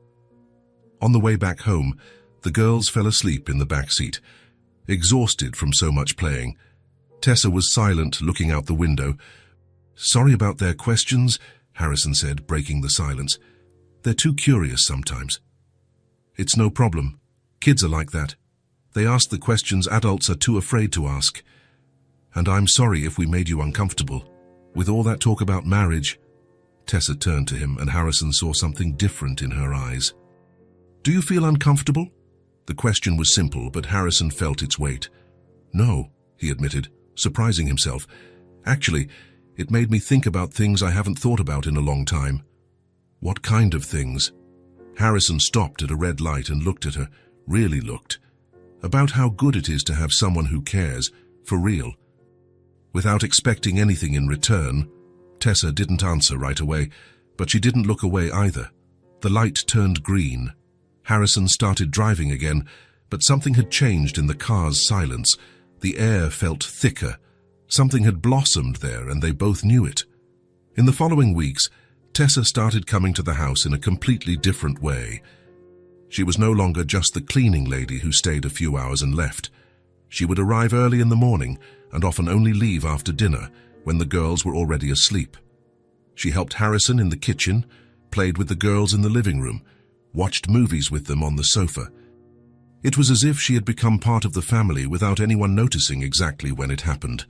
On the way back home, the girls fell asleep in the back seat, exhausted from so much playing. Tessa was silent, looking out the window. "Sorry about their questions," Harrison said, breaking the silence. "They're too curious sometimes." "It's no problem. Kids are like that. They ask the questions adults are too afraid to ask. And I'm sorry if we made you uncomfortable. With all that talk about marriage." Tessa turned to him, and Harrison saw something different in her eyes. "Do you feel uncomfortable?" The question was simple, but Harrison felt its weight. "No," he admitted, surprising himself. "Actually, it made me think about things I haven't thought about in a long time." "What kind of things?" Harrison stopped at a red light and looked at her, really looked. About how good it is to have someone who cares, for real. Without expecting anything in return, Tessa didn't answer right away, but she didn't look away either. The light turned green. Harrison started driving again, but something had changed in the car's silence. The air felt thicker. Something had blossomed there, and they both knew it. In the following weeks, Tessa started coming to the house in a completely different way. She was no longer just the cleaning lady who stayed a few hours and left. She would arrive early in the morning and often only leave after dinner, when the girls were already asleep. She helped Harrison in the kitchen, played with the girls in the living room, watched movies with them on the sofa. It was as if she had become part of the family without anyone noticing exactly when it happened.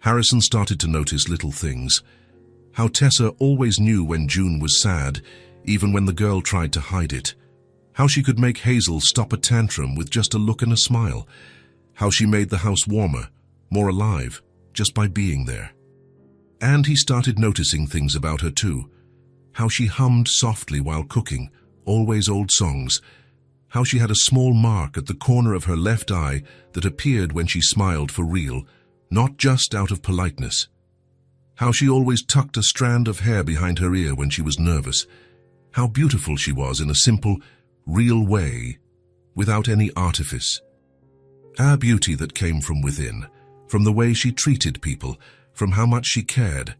Harrison started to notice little things. How Tessa always knew when June was sad, even when the girl tried to hide it. How she could make Hazel stop a tantrum with just a look and a smile. How she made the house warmer, more alive, just by being there. And he started noticing things about her too. How she hummed softly while cooking, always old songs. How she had a small mark at the corner of her left eye that appeared when she smiled for real, not just out of politeness. How she always tucked a strand of hair behind her ear when she was nervous. How beautiful she was in a simple, real way, without any artifice. A beauty that came from within, from the way she treated people, from how much she cared.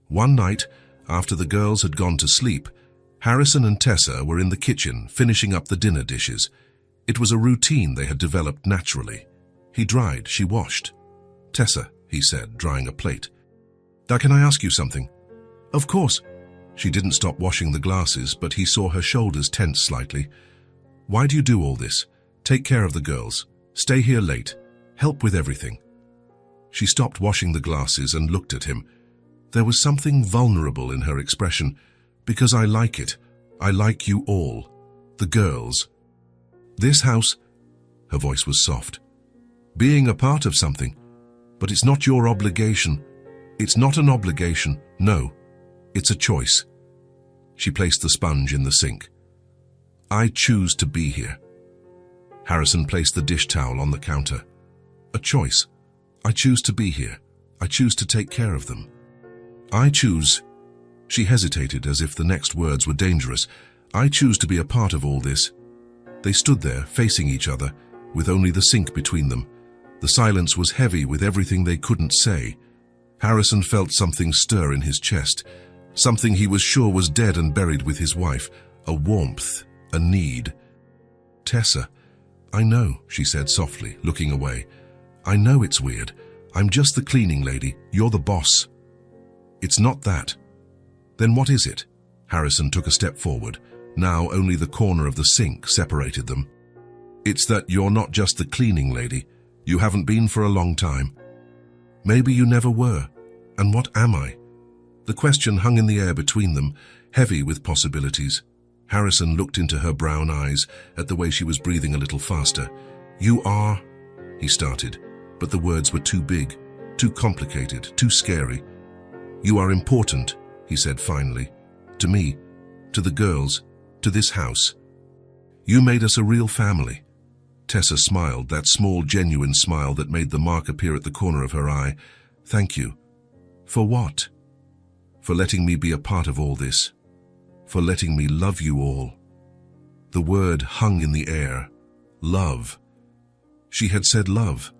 One night, after the girls had gone to sleep, Harrison and Tessa were in the kitchen finishing up the dinner dishes. It was a routine they had developed naturally. He dried, she washed. "Tessa," he said, drying a plate. "Now can I ask you something?" Of course. She didn't stop washing the glasses, but he saw her shoulders tense slightly. Why do you do all this? Take care of the girls. Stay here late. Help with everything. She stopped washing the glasses and looked at him. There was something vulnerable in her expression. Because I like it. I like you all. The girls. This house. Her voice was soft. Being a part of something. But it's not your obligation. It's not an obligation. No. It's a choice. She placed the sponge in the sink. I choose to be here. Harrison placed the dish towel on the counter. A choice. I choose to be here. I choose to take care of them. I choose. She hesitated as if the next words were dangerous. I choose to be a part of all this. They stood there, facing each other, with only the sink between them. The silence was heavy with everything they couldn't say. Harrison felt something stir in his chest, something he was sure was dead and buried with his wife, a warmth, a need. Tessa, I know, she said softly, looking away. I know it's weird. I'm just the cleaning lady. You're the boss. It's not that. Then what is it? Harrison took a step forward. Now only the corner of the sink separated them. It's that you're not just the cleaning lady. You haven't been for a long time. Maybe you never were. And what am I? The question hung in the air between them, heavy with possibilities. Harrison looked into her brown eyes at the way she was breathing a little faster. You are, he started, but the words were too big, too complicated, too scary. You are important, he said finally, to me, to the girls, to this house. You made us a real family. Tessa smiled, that small, genuine smile that made the mark appear at the corner of her eye. Thank you. For what? For letting me be a part of all this. For letting me love you all. The word hung in the air. Love. She had said love.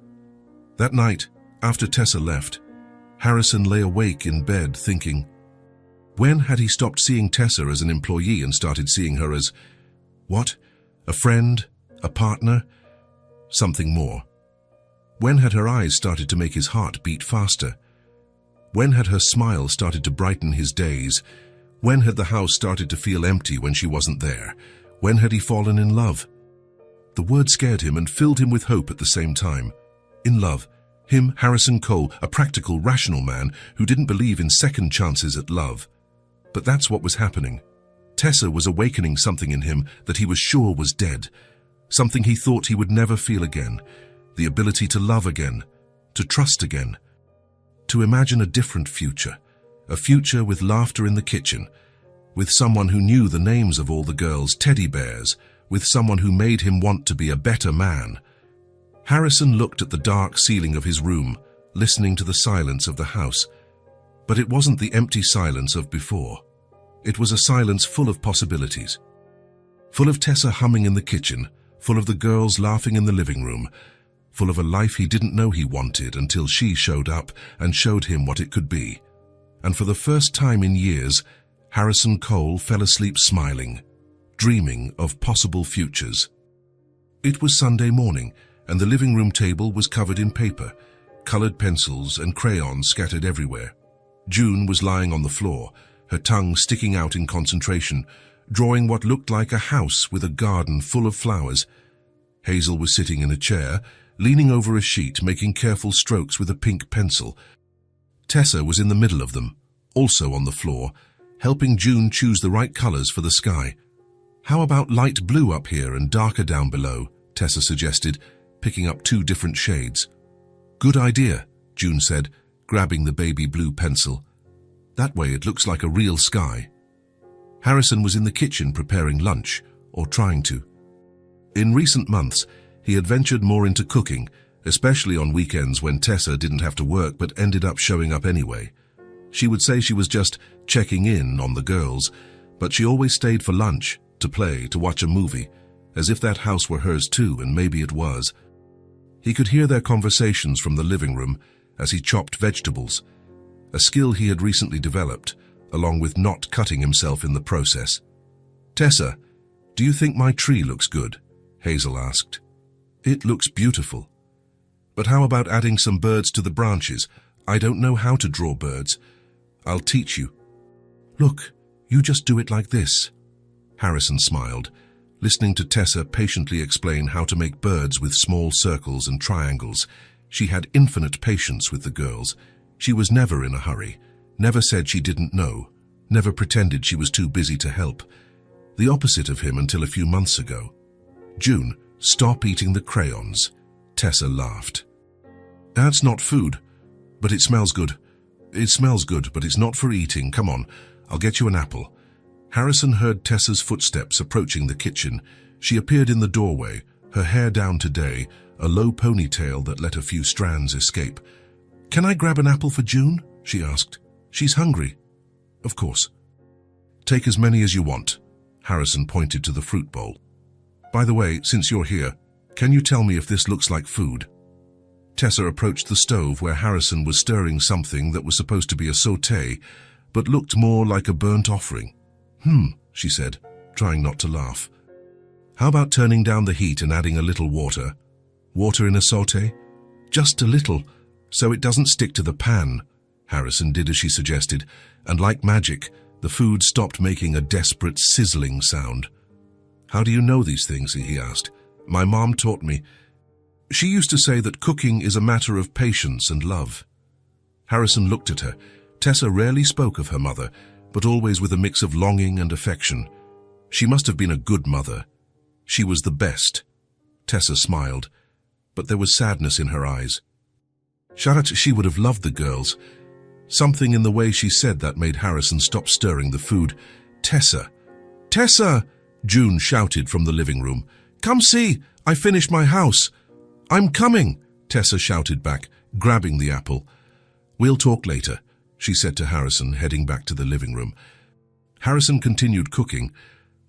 That night, after Tessa left, Harrison lay awake in bed thinking, when had he stopped seeing Tessa as an employee and started seeing her as, what? A friend? A partner? Something more. When had her eyes started to make his heart beat faster? When had her smile started to brighten his days? When had the house started to feel empty when she wasn't there? When had he fallen in love? The word scared him and filled him with hope at the same time. In love. Him, Harrison Cole, a practical, rational man who didn't believe in second chances at love. But that's what was happening. Tessa was awakening something in him that he was sure was dead. Something he thought he would never feel again. The ability to love again. To trust again. To imagine a different future. A future with laughter in the kitchen. With someone who knew the names of all the girls' teddy bears. With someone who made him want to be a better man. Harrison looked at the dark ceiling of his room, listening to the silence of the house. But it wasn't the empty silence of before. It was a silence full of possibilities. Full of Tessa humming in the kitchen, full of the girls laughing in the living room, full of a life he didn't know he wanted until she showed up and showed him what it could be. And for the first time in years, Harrison Cole fell asleep smiling, dreaming of possible futures. It was Sunday morning, and the living room table was covered in paper, colored pencils and crayons scattered everywhere. June was lying on the floor, her tongue sticking out in concentration, drawing what looked like a house with a garden full of flowers. Hazel was sitting in a chair, leaning over a sheet, making careful strokes with a pink pencil. Tessa was in the middle of them, also on the floor, helping June choose the right colors for the sky. How about light blue up here and darker down below? Tessa suggested, picking up 2 different shades. Good idea, June said, grabbing the baby blue pencil. That way it looks like a real sky. Harrison was in the kitchen preparing lunch, or trying to. In recent months, he had ventured more into cooking, especially on weekends when Tessa didn't have to work but ended up showing up anyway. She would say she was just checking in on the girls, but she always stayed for lunch, to play, to watch a movie, as if that house were hers too, and maybe it was. He could hear their conversations from the living room as he chopped vegetables, a skill he had recently developed, along with not cutting himself in the process. Tessa, do you think my tree looks good? Hazel asked. It looks beautiful. But how about adding some birds to the branches? I don't know how to draw birds. I'll teach you. Look, you just do it like this. Harrison smiled, listening to Tessa patiently explain how to make birds with small circles and triangles. She had infinite patience with the girls. She was never in a hurry, never said she didn't know, never pretended she was too busy to help. The opposite of him until a few months ago. June, stop eating the crayons. Tessa laughed. That's not food, but it smells good. It smells good, but it's not for eating. Come on, I'll get you an apple. Harrison heard Tessa's footsteps approaching the kitchen. She appeared in the doorway, her hair down today, a low ponytail that let a few strands escape. Can I grab an apple for June? She asked. She's hungry. Of course. Take as many as you want. Harrison pointed to the fruit bowl. By the way, since you're here, can you tell me if this looks like food? Tessa approached the stove where Harrison was stirring something that was supposed to be a sauté, but looked more like a burnt offering. She said, trying not to laugh. How about turning down the heat and adding a little water? Water in a sauté? Just a little, so it doesn't stick to the pan. Harrison did as she suggested, and like magic, the food stopped making a desperate sizzling sound. How do you know these things? He asked. My mom taught me. She used to say that cooking is a matter of patience and love. Harrison looked at her. Tessa rarely spoke of her mother, but always with a mix of longing and affection. She must have been a good mother. She was the best. Tessa smiled, but there was sadness in her eyes. She would have loved the girls. Something in the way she said that made Harrison stop stirring the food. Tessa! Tessa! June shouted from the living room. Come see! I finished my house! I'm coming! Tessa shouted back, grabbing the apple. We'll talk later, she said to Harrison, heading back to the living room. Harrison continued cooking,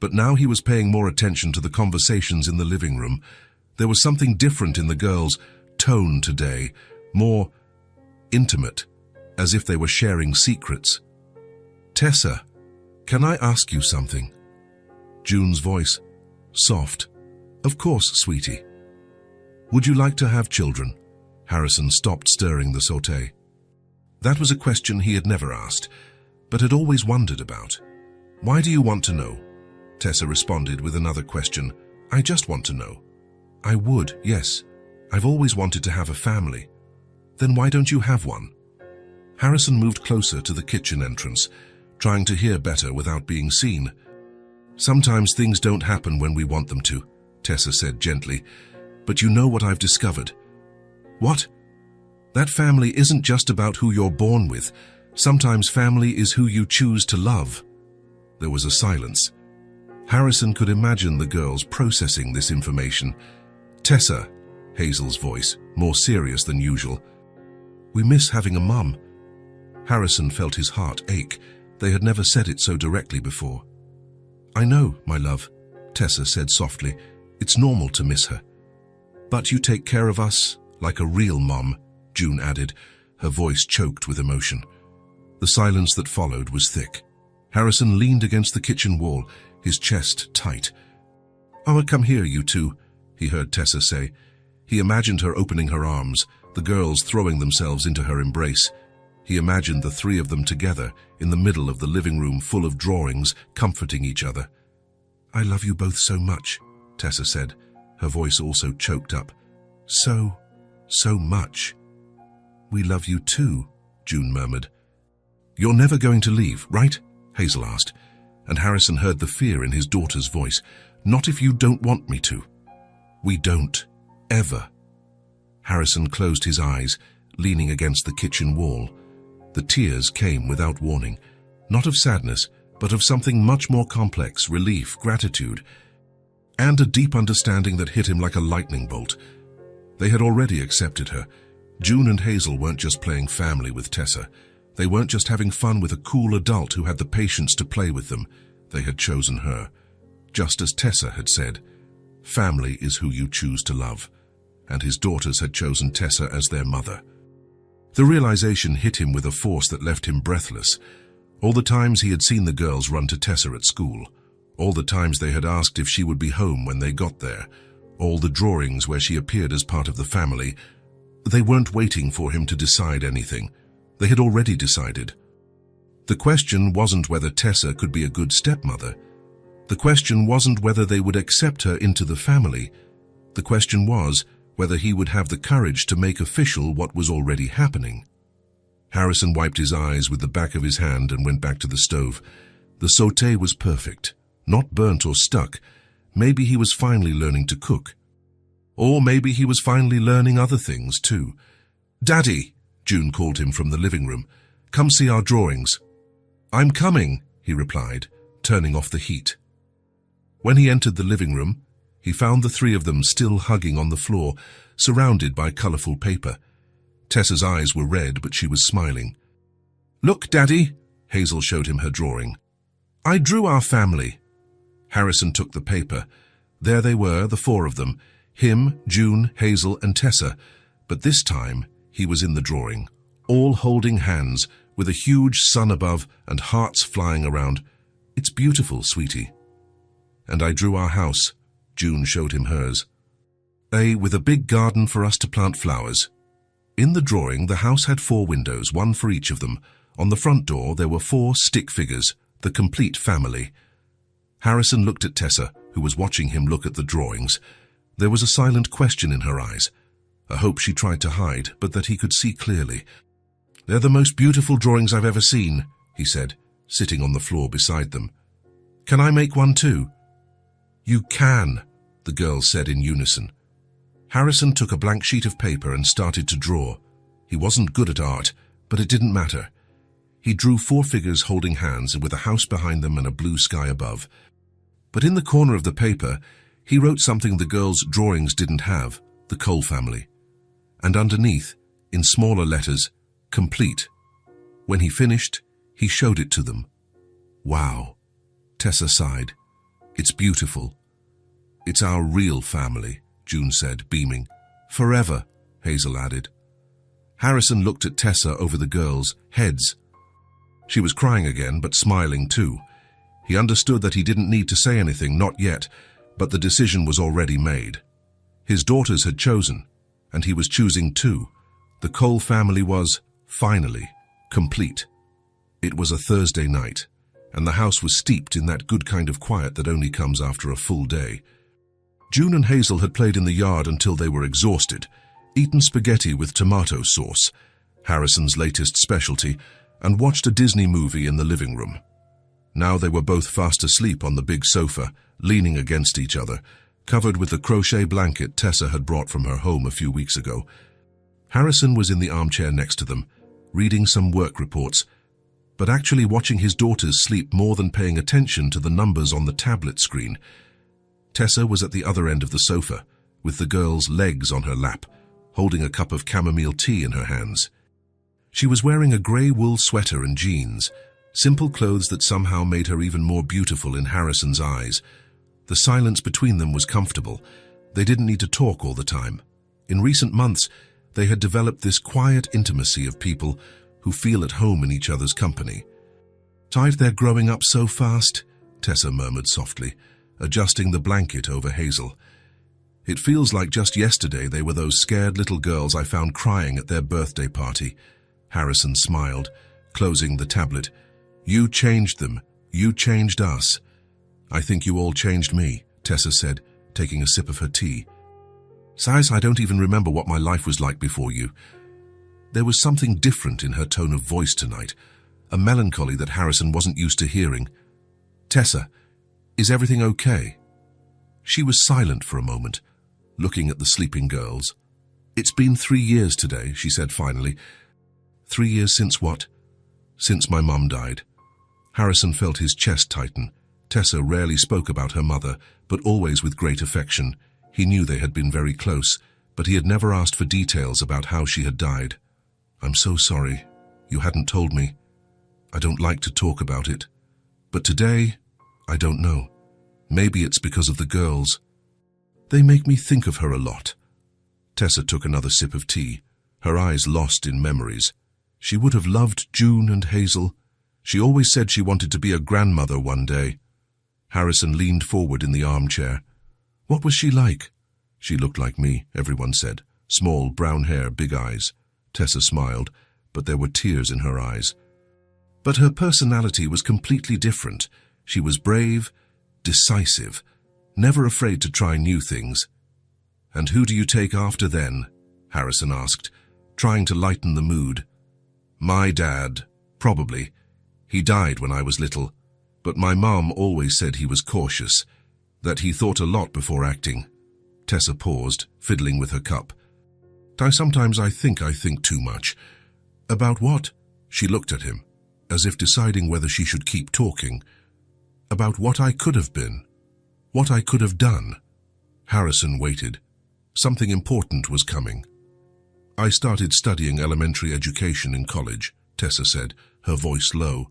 but now he was paying more attention to the conversations in the living room. There was something different in the girls' tone today, more intimate, as if they were sharing secrets. Tessa, can I ask you something? June's voice, soft. Of course, sweetie. Would you like to have children? Harrison stopped stirring the sauté. That was a question he had never asked, but had always wondered about. Why do you want to know? Tessa responded with another question. I just want to know. I would, yes. I've always wanted to have a family. Then why don't you have one? Harrison moved closer to the kitchen entrance, trying to hear better without being seen. Sometimes things don't happen when we want them to, Tessa said gently, but you know what I've discovered. What? That family isn't just about who you're born with. Sometimes family is who you choose to love. There was a silence. Harrison could imagine the girls processing this information. Tessa, Hazel's voice, more serious than usual. We miss having a mum. Harrison felt his heart ache. They had never said it so directly before. I know, my love, Tessa said softly. It's normal to miss her. But you take care of us like a real mum, June added, her voice choked with emotion. The silence that followed was thick. Harrison leaned against the kitchen wall, his chest tight. Oh, come here, you two, he heard Tessa say. He imagined her opening her arms, the girls throwing themselves into her embrace. He imagined the three of them together, in the middle of the living room full of drawings, comforting each other. I love you both so much, Tessa said, her voice also choked up. So much. We love you too, June murmured. You're never going to leave, right? Hazel asked, and Harrison heard the fear in his daughter's voice. Not if you don't want me to. We don't. Ever. Harrison closed his eyes, leaning against the kitchen wall. The tears came without warning, not of sadness, but of something much more complex, relief, gratitude, and a deep understanding that hit him like a lightning bolt. They had already accepted her. June and Hazel weren't just playing family with Tessa. They weren't just having fun with a cool adult who had the patience to play with them. They had chosen her. Just as Tessa had said, family is who you choose to love. And his daughters had chosen Tessa as their mother. The realization hit him with a force that left him breathless. All the times he had seen the girls run to Tessa at school. All the times they had asked if she would be home when they got there. All the drawings where she appeared as part of the family. They weren't waiting for him to decide anything. They had already decided. The question wasn't whether Tessa could be a good stepmother. The question wasn't whether they would accept her into the family. The question was whether he would have the courage to make official what was already happening. Harrison wiped his eyes with the back of his hand and went back to the stove. The sauté was perfect, not burnt or stuck. Maybe he was finally learning to cook. Or maybe he was finally learning other things too. "Daddy," June called him from the living room. "Come see our drawings." "I'm coming," he replied, turning off the heat. When he entered the living room, he found the three of them still hugging on the floor, surrounded by colorful paper. Tessa's eyes were red, but she was smiling. "Look, Daddy," Hazel showed him her drawing. "I drew our family." Harrison took the paper. There they were, the four of them, him, June, Hazel, and Tessa, but this time he was in the drawing, all holding hands, with a huge sun above and hearts flying around. "It's beautiful, sweetie." "And I drew our house," June showed him hers. With a big garden for us to plant flowers." In the drawing, the house had 4 windows, one for each of them. On the front door, there were 4 stick figures, the complete family. Harrison looked at Tessa, who was watching him look at the drawings. There was a silent question in her eyes, a hope she tried to hide, but that he could see clearly. "They're the most beautiful drawings I've ever seen," he said, sitting on the floor beside them. "Can I make one too?" "You can," the girls said in unison. Harrison took a blank sheet of paper and started to draw. He wasn't good at art, but it didn't matter. He drew 4 figures holding hands with a house behind them and a blue sky above. But in the corner of the paper, he wrote something the girls' drawings didn't have, the Cole family. And underneath, in smaller letters, "Complete." When he finished, he showed it to them. "Wow," Tessa sighed. "It's beautiful." "It's our real family," June said, beaming. "Forever," Hazel added. Harrison looked at Tessa over the girls' heads. She was crying again, but smiling too. He understood that he didn't need to say anything, not yet, but the decision was already made. His daughters had chosen, and he was choosing too. The Cole family was, finally, complete. It was a Thursday night, and the house was steeped in that good kind of quiet that only comes after a full day. June and Hazel had played in the yard until they were exhausted, eaten spaghetti with tomato sauce, Harrison's latest specialty, and watched a Disney movie in the living room. Now they were both fast asleep on the big sofa, leaning against each other, covered with the crochet blanket Tessa had brought from her home a few weeks ago. Harrison was in the armchair next to them, reading some work reports, but actually watching his daughters sleep more than paying attention to the numbers on the tablet screen. Tessa was at the other end of the sofa, with the girl's legs on her lap, holding a cup of chamomile tea in her hands. She was wearing a grey wool sweater and jeans, simple clothes that somehow made her even more beautiful in Harrison's eyes. The silence between them was comfortable. They didn't need to talk all the time. In recent months, they had developed this quiet intimacy of people who feel at home in each other's company. "Tired they're growing up so fast," Tessa murmured softly, adjusting the blanket over Hazel. "It feels like just yesterday they were those scared little girls I found crying at their birthday party." Harrison smiled, closing the tablet. "You changed them. You changed us." "I think you all changed me," Tessa said, taking a sip of her tea. "Size, I don't even remember what my life was like before you." There was something different in her tone of voice tonight, a melancholy that Harrison wasn't used to hearing. "Tessa, is everything okay?" She was silent for a moment, looking at the sleeping girls. "It's been 3 years today," she said finally. 3 years since what?" "Since my mum died." Harrison felt his chest tighten. Tessa rarely spoke about her mother, but always with great affection. He knew they had been very close, but he had never asked for details about how she had died. "I'm so sorry. You hadn't told me. I don't like to talk about it. But today, I don't know. Maybe it's because of the girls. They make me think of her a lot." Tessa took another sip of tea, her eyes lost in memories. She would have loved June and Hazel. She always said she wanted to be a grandmother one day. Harrison leaned forward in the armchair. "What was she like?" "She looked like me," everyone said. Small, brown hair, big eyes. Tessa smiled, but there were tears in her eyes. But her personality was completely different. She was brave, decisive, never afraid to try new things. "And who do you take after then?" Harrison asked, trying to lighten the mood. "My dad, probably. He died when I was little, but my mom always said he was cautious, that he thought a lot before acting." Tessa paused, fiddling with her cup. Sometimes I think too much." "About what?" She looked at him, as if deciding whether she should keep talking. "About what I could have been, what I could have done." Harrison waited. Something important was coming. "I started studying elementary education in college," Tessa said, her voice low.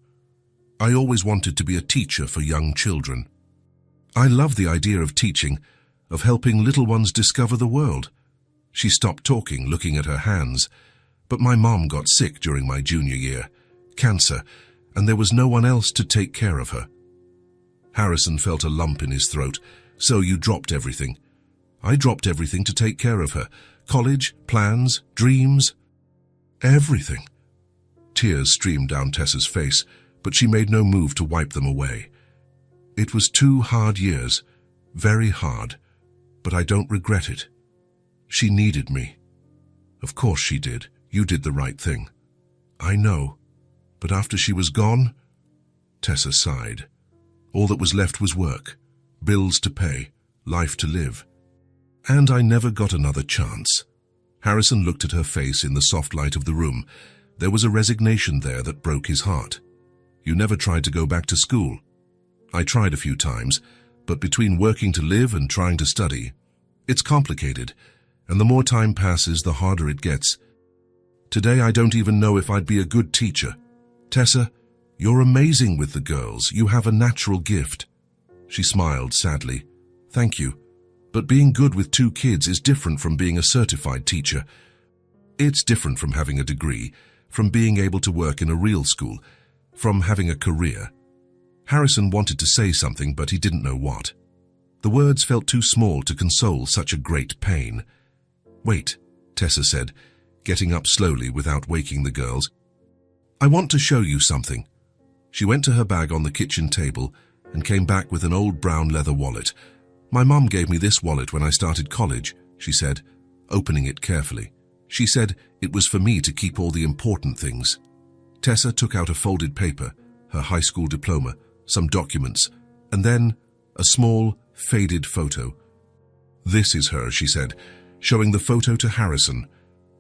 "I always wanted to be a teacher for young children. I love the idea of teaching, of helping little ones discover the world." She stopped talking, looking at her hands. "But my mom got sick during my junior year, cancer, and there was no one else to take care of her." Harrison felt a lump in his throat. "So you dropped everything?" "I dropped everything to take care of her. College, plans, dreams, everything." Tears streamed down Tessa's face, but she made no move to wipe them away. "It was 2 hard years, very hard, but I don't regret it. She needed me." "Of course she did. You did the right thing." "I know, but after she was gone..." Tessa sighed. "All that was left was work, bills to pay, life to live. And I never got another chance." Harrison looked at her face in the soft light of the room. There was a resignation there that broke his heart. "You never tried to go back to school?" "I tried a few times, but between working to live and trying to study, it's complicated, and the more time passes, the harder it gets. Today I don't even know if I'd be a good teacher. Tessa, you're amazing with the girls. You have a natural gift." She smiled sadly. "Thank you. But being good with 2 kids is different from being a certified teacher. It's different from having a degree, from being able to work in a real school, from having a career." Harrison wanted to say something, but he didn't know what. The words felt too small to console such a great pain. "Wait," Tessa said, getting up slowly without waking the girls. "I want to show you something." She went to her bag on the kitchen table and came back with an old brown leather wallet. "My mom gave me this wallet when I started college," she said, opening it carefully. "She said it was for me to keep all the important things." Tessa took out a folded paper, her high school diploma, some documents, and then a small, faded photo. "This is her," she said, showing the photo to Harrison.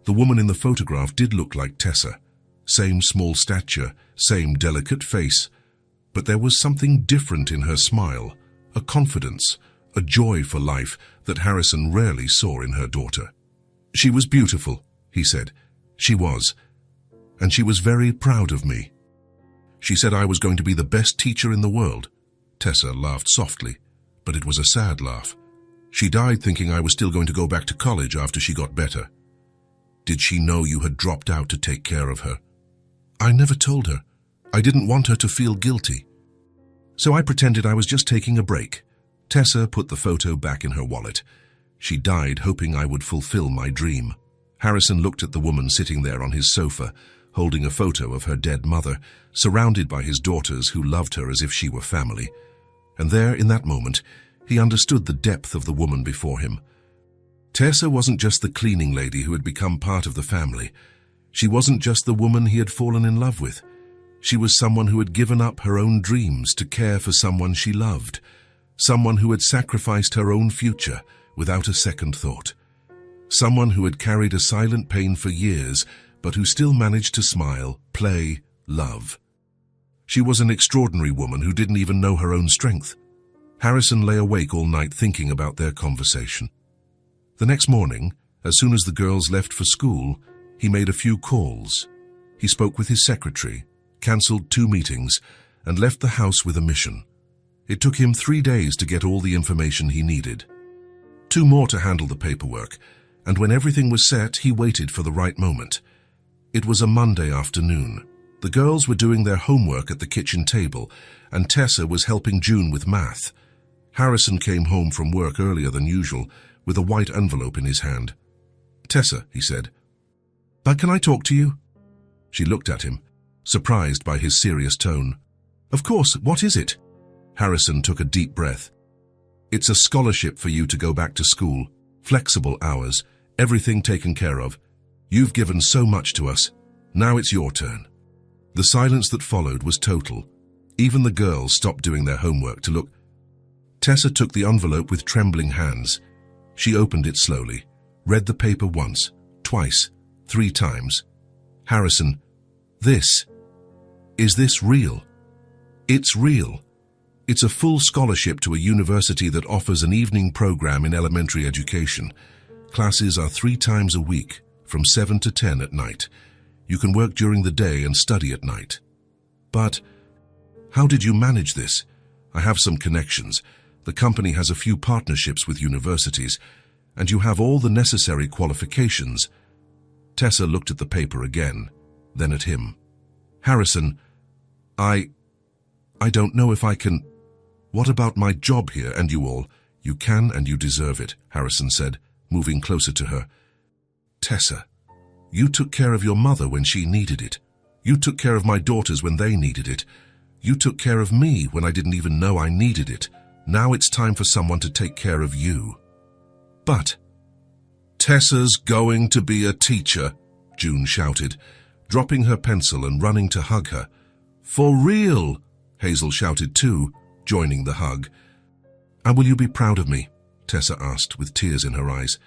The woman in the photograph did look like Tessa. Same small stature, same delicate face. But there was something different in her smile, a confidence, a joy for life that Harrison rarely saw in her daughter. "She was beautiful," he said. "She was. And she was very proud of me. She said I was going to be the best teacher in the world." Tessa laughed softly, but it was a sad laugh. "She died thinking I was still going to go back to college after she got better." "Did she know you had dropped out to take care of her?" "I never told her. I didn't want her to feel guilty. So I pretended I was just taking a break." Tessa put the photo back in her wallet. "She died hoping I would fulfill my dream." Harrison looked at the woman sitting there on his sofa, holding a photo of her dead mother, surrounded by his daughters who loved her as if she were family. And there, in that moment, he understood the depth of the woman before him. Tessa wasn't just the cleaning lady who had become part of the family. She wasn't just the woman he had fallen in love with. She was someone who had given up her own dreams to care for someone she loved. Someone who had sacrificed her own future without a second thought. Someone who had carried a silent pain for years, but who still managed to smile, play, love. She was an extraordinary woman who didn't even know her own strength. Harrison lay awake all night thinking about their conversation. The next morning, as soon as the girls left for school, he made a few calls. He spoke with his secretary, cancelled 2 meetings, and left the house with a mission. It took him 3 days to get all the information he needed. 2 more to handle the paperwork, and when everything was set, he waited for the right moment. It was a Monday afternoon. The girls were doing their homework at the kitchen table, and Tessa was helping June with math. Harrison came home from work earlier than usual, with a white envelope in his hand. "Tessa," he said, "but can I talk to you?" She looked at him. surprised by his serious tone. "Of course, what is it?" Harrison took a deep breath. "It's a scholarship for you to go back to school. Flexible hours, everything taken care of. You've given so much to us. Now it's your turn." The silence that followed was total. Even the girls stopped doing their homework to look. Tessa took the envelope with trembling hands. She opened it slowly, read the paper once, twice, 3 times. "Harrison, is this real?" "It's real. It's a full scholarship to a university that offers an evening program in elementary education. Classes are 3 times a week, from 7 to 10 at night. You can work during the day and study at night." "But how did you manage this?" "I have some connections. The company has a few partnerships with universities, and you have all the necessary qualifications." Tessa looked at the paper again, then at him. "Harrison, I don't know if I can. What about my job here and you all?" "You can and you deserve it," Harrison said, moving closer to her. "Tessa, you took care of your mother when she needed it. You took care of my daughters when they needed it. You took care of me when I didn't even know I needed it. Now it's time for someone to take care of you." "But Tessa's going to be a teacher," June shouted, dropping her pencil and running to hug her. "For real," Hazel shouted too, joining the hug. "And will you be proud of me?" Tessa asked with tears in her eyes.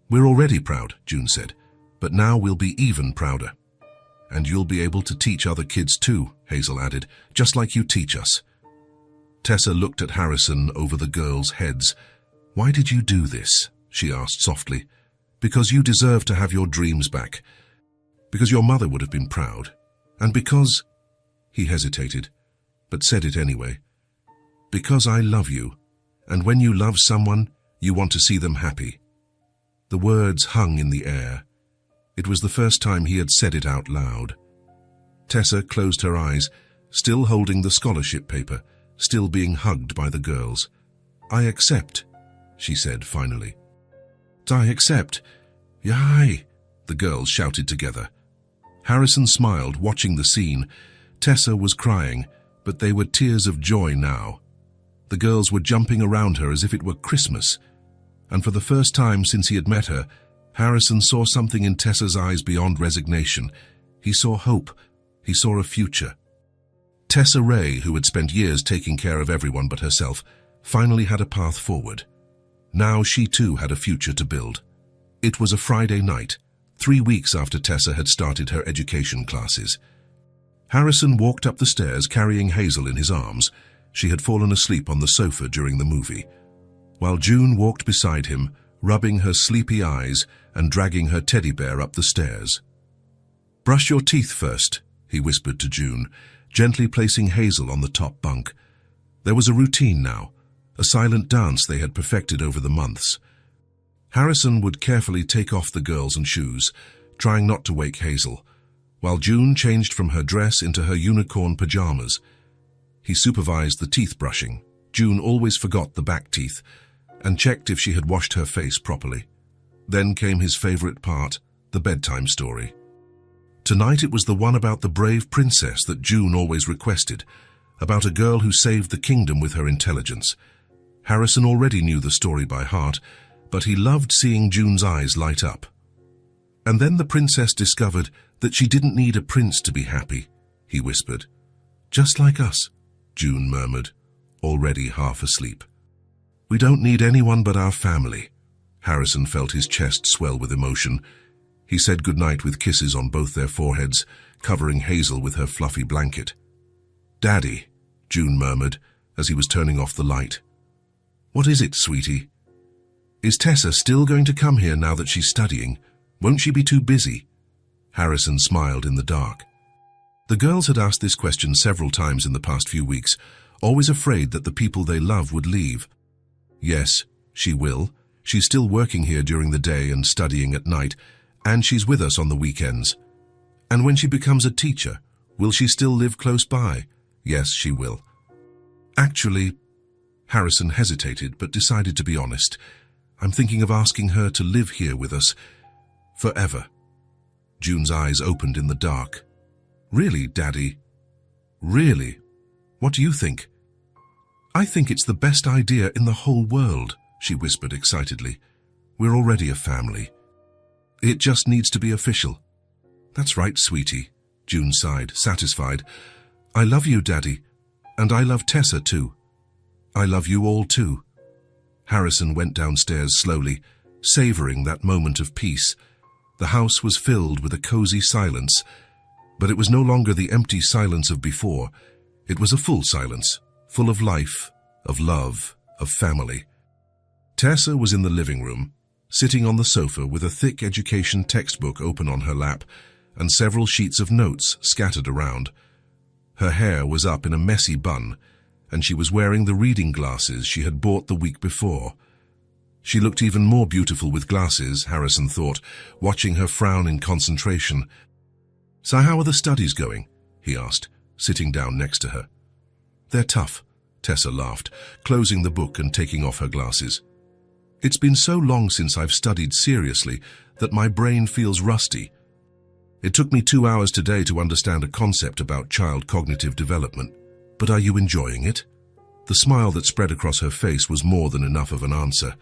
"We're already proud," June said, "but now we'll be even prouder." "And you'll be able to teach other kids too," Hazel added, "just like you teach us." Tessa looked at Harrison over the girls' heads. "Why did you do this?" she asked softly. "Because you deserve to have your dreams back. Because your mother would have been proud. And because—" he hesitated, but said it anyway. "Because I love you, and when you love someone, you want to see them happy." The words hung in the air. It was the first time he had said it out loud. Tessa closed her eyes, still holding the scholarship paper, still being hugged by the girls. "I accept," she said finally. "I accept. Yay!" the girls shouted together. Harrison smiled, watching the scene. Tessa was crying, but they were tears of joy now. The girls were jumping around her as if it were Christmas. And for the first time since he had met her, Harrison saw something in Tessa's eyes beyond resignation. He saw hope. He saw a future. Tessa Ray, who had spent years taking care of everyone but herself, finally had a path forward. Now she too had a future to build. It was a Friday night, 3 weeks after Tessa had started her education classes. Harrison walked up the stairs carrying Hazel in his arms. She had fallen asleep on the sofa during the movie, while June walked beside him, rubbing her sleepy eyes and dragging her teddy bear up the stairs. "Brush your teeth first," he whispered to June, gently placing Hazel on the top bunk. There was a routine now, a silent dance they had perfected over the months. Harrison would carefully take off the girls and shoes, trying not to wake Hazel, while June changed from her dress into her unicorn pajamas. He supervised the teeth brushing. June always forgot the back teeth, and checked if she had washed her face properly. Then came his favorite part, the bedtime story. Tonight it was the one about the brave princess that June always requested, about a girl who saved the kingdom with her intelligence. Harrison already knew the story by heart, but he loved seeing June's eyes light up. "And then the princess discovered that she didn't need a prince to be happy," he whispered. "Just like us," June murmured, already half asleep. "We don't need anyone but our family." Harrison felt his chest swell with emotion. He said goodnight with kisses on both their foreheads, covering Hazel with her fluffy blanket. "Daddy," June murmured as he was turning off the light. "What is it, sweetie?" "Is Tessa still going to come here now that she's studying? Won't she be too busy?" Harrison smiled in the dark. The girls had asked this question several times in the past few weeks, always afraid that the people they love would leave. "Yes, she will. She's still working here during the day and studying at night, and she's with us on the weekends." "And when she becomes a teacher, will she still live close by?" "Yes, she will." "Actually," Harrison hesitated but decided to be honest, "I'm thinking of asking her to live here with us forever." June's eyes opened in the dark. Really, Daddy? Really? What do you think? I think it's the best idea in the whole world, she whispered excitedly. We're already a family. It just needs to be official. That's right, sweetie, June sighed, satisfied. I love you, Daddy, and I love Tessa too. I love you all too. Harrison went downstairs slowly, savoring that moment of peace. The house was filled with a cozy silence, but it was no longer the empty silence of before. It was a full silence, full of life, of love, of family. Tessa was in the living room, sitting on the sofa with a thick education textbook open on her lap and several sheets of notes scattered around. Her hair was up in a messy bun, and she was wearing the reading glasses she had bought the week before. She looked even more beautiful with glasses, Harrison thought, watching her frown in concentration. So how are the studies going? He asked, sitting down next to her. They're tough, Tessa laughed, closing the book and taking off her glasses. It's been so long since I've studied seriously that my brain feels rusty. It took me 2 hours today to understand a concept about child cognitive development. But are you enjoying it? The smile that spread across her face was more than enough of an answer.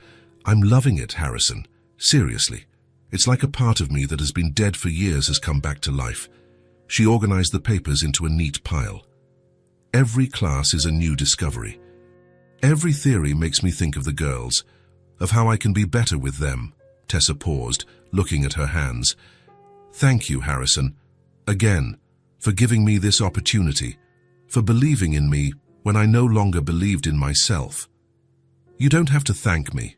I'm loving it, Harrison. Seriously. It's like a part of me that has been dead for years has come back to life. She organized the papers into a neat pile. Every class is a new discovery. Every theory makes me think of the girls, of how I can be better with them. Tessa paused, looking at her hands. Thank you, Harrison, again, for giving me this opportunity, for believing in me when I no longer believed in myself. You don't have to thank me.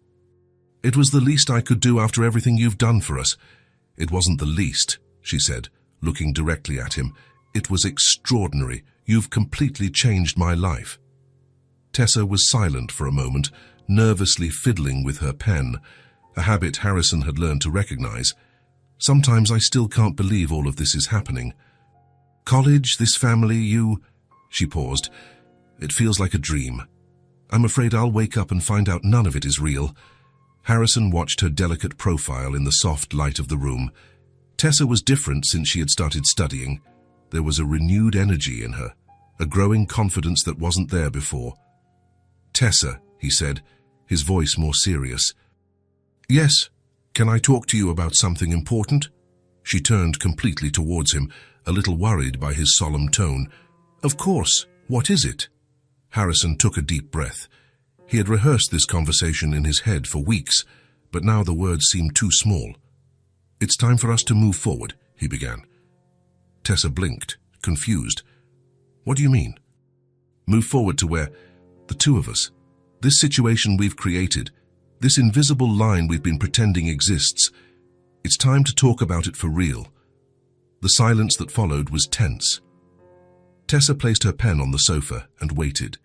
It was the least I could do after everything you've done for us. It wasn't the least, she said, looking directly at him. It was extraordinary. You've completely changed my life. Tessa was silent for a moment, nervously fiddling with her pen, a habit Harrison had learned to recognize. Sometimes I still can't believe all of this is happening. College, this family, you... She paused. It feels like a dream. I'm afraid I'll wake up and find out none of it is real. Harrison watched her delicate profile in the soft light of the room. Tessa was different since she had started studying. There was a renewed energy in her, a growing confidence that wasn't there before. Tessa, he said, his voice more serious. Yes, can I talk to you about something important? She turned completely towards him, a little worried by his solemn tone. Of course, what is it? Harrison took a deep breath. He had rehearsed this conversation in his head for weeks, but now the words seemed too small. It's time for us to move forward, he began. Tessa blinked, confused. What do you mean? Move forward to where? The two of us. This situation we've created, this invisible line we've been pretending exists. It's time to talk about it for real. The silence that followed was tense. Tessa placed her pen on the sofa and waited.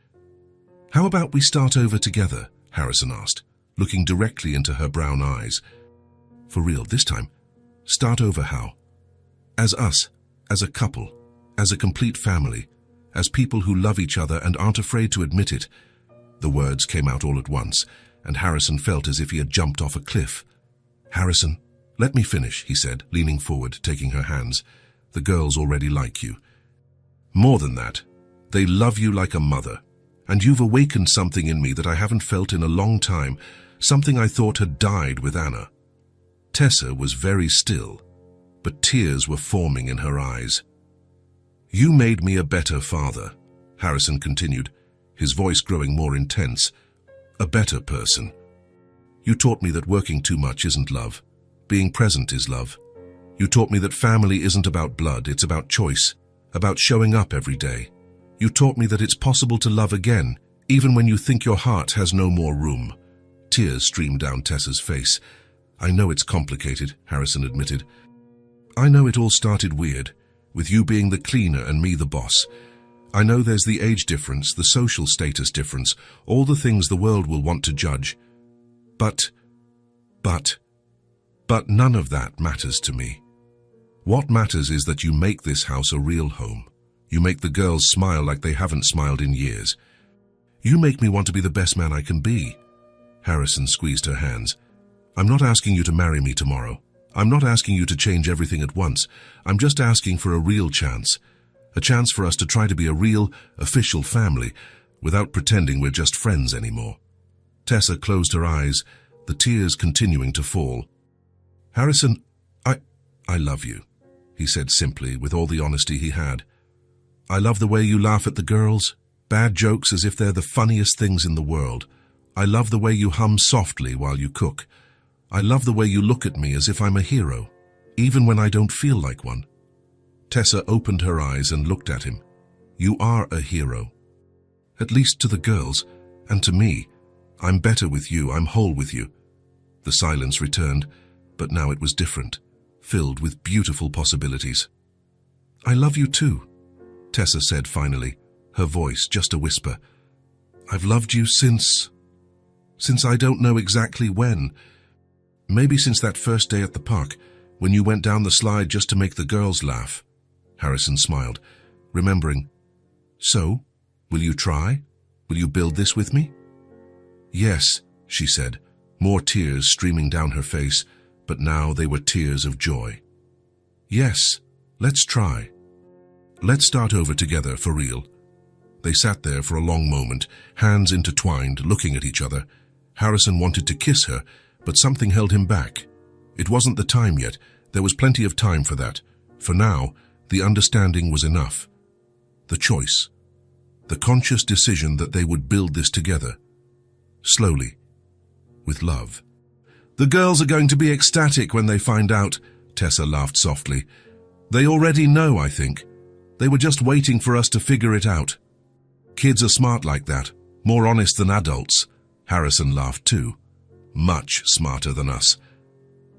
How about we start over together? Harrison asked, looking directly into her brown eyes. For real, this time. Start over how? As us, as a couple, as a complete family, as people who love each other and aren't afraid to admit it. The words came out all at once, and Harrison felt as if he had jumped off a cliff. Harrison, let me finish, he said, leaning forward, taking her hands. The girls already like you. More than that, they love you like a mother. And you've awakened something in me that I haven't felt in a long time, something I thought had died with Anna. Tessa was very still, but tears were forming in her eyes. You made me a better father, Harrison continued, his voice growing more intense. A better person. You taught me that working too much isn't love. Being present is love. You taught me that family isn't about blood, it's about choice, about showing up every day. You taught me that it's possible to love again, even when you think your heart has no more room. Tears streamed down Tessa's face. I know it's complicated, Harrison admitted. I know it all started weird, with you being the cleaner and me the boss. I know there's the age difference, the social status difference, all the things the world will want to judge. But none of that matters to me. What matters is that you make this house a real home. You make the girls smile like they haven't smiled in years. You make me want to be the best man I can be. Harrison squeezed her hands. I'm not asking you to marry me tomorrow. I'm not asking you to change everything at once. I'm just asking for a real chance. A chance for us to try to be a real, official family without pretending we're just friends anymore. Tessa closed her eyes, the tears continuing to fall. Harrison, I love you, he said simply, with all the honesty he had. I love the way you laugh at the girls, bad jokes as if they're the funniest things in the world. I love the way you hum softly while you cook. I love the way you look at me as if I'm a hero, even when I don't feel like one. Tessa opened her eyes and looked at him. You are a hero. At least to the girls, and to me. I'm better with you, I'm whole with you. The silence returned, but now it was different, filled with beautiful possibilities. I love you too, Tessa said finally, her voice just a whisper. I've loved you since I don't know exactly when. Maybe since that first day at the park, when you went down the slide just to make the girls laugh. Harrison smiled, remembering. So, will you try? Will you build this with me? Yes, she said, more tears streaming down her face, but now they were tears of joy. Yes, let's try. Let's start over together for real. They sat there for a long moment, hands intertwined, looking at each other. Harrison wanted to kiss her, but something held him back. It wasn't the time yet. There was plenty of time for that. For now, the understanding was enough. The choice. The conscious decision that they would build this together. Slowly. With love. The girls are going to be ecstatic when they find out, Tessa laughed softly. They already know, I think. They were just waiting for us to figure it out. Kids are smart like that, more honest than adults. Harrison laughed too. Much smarter than us.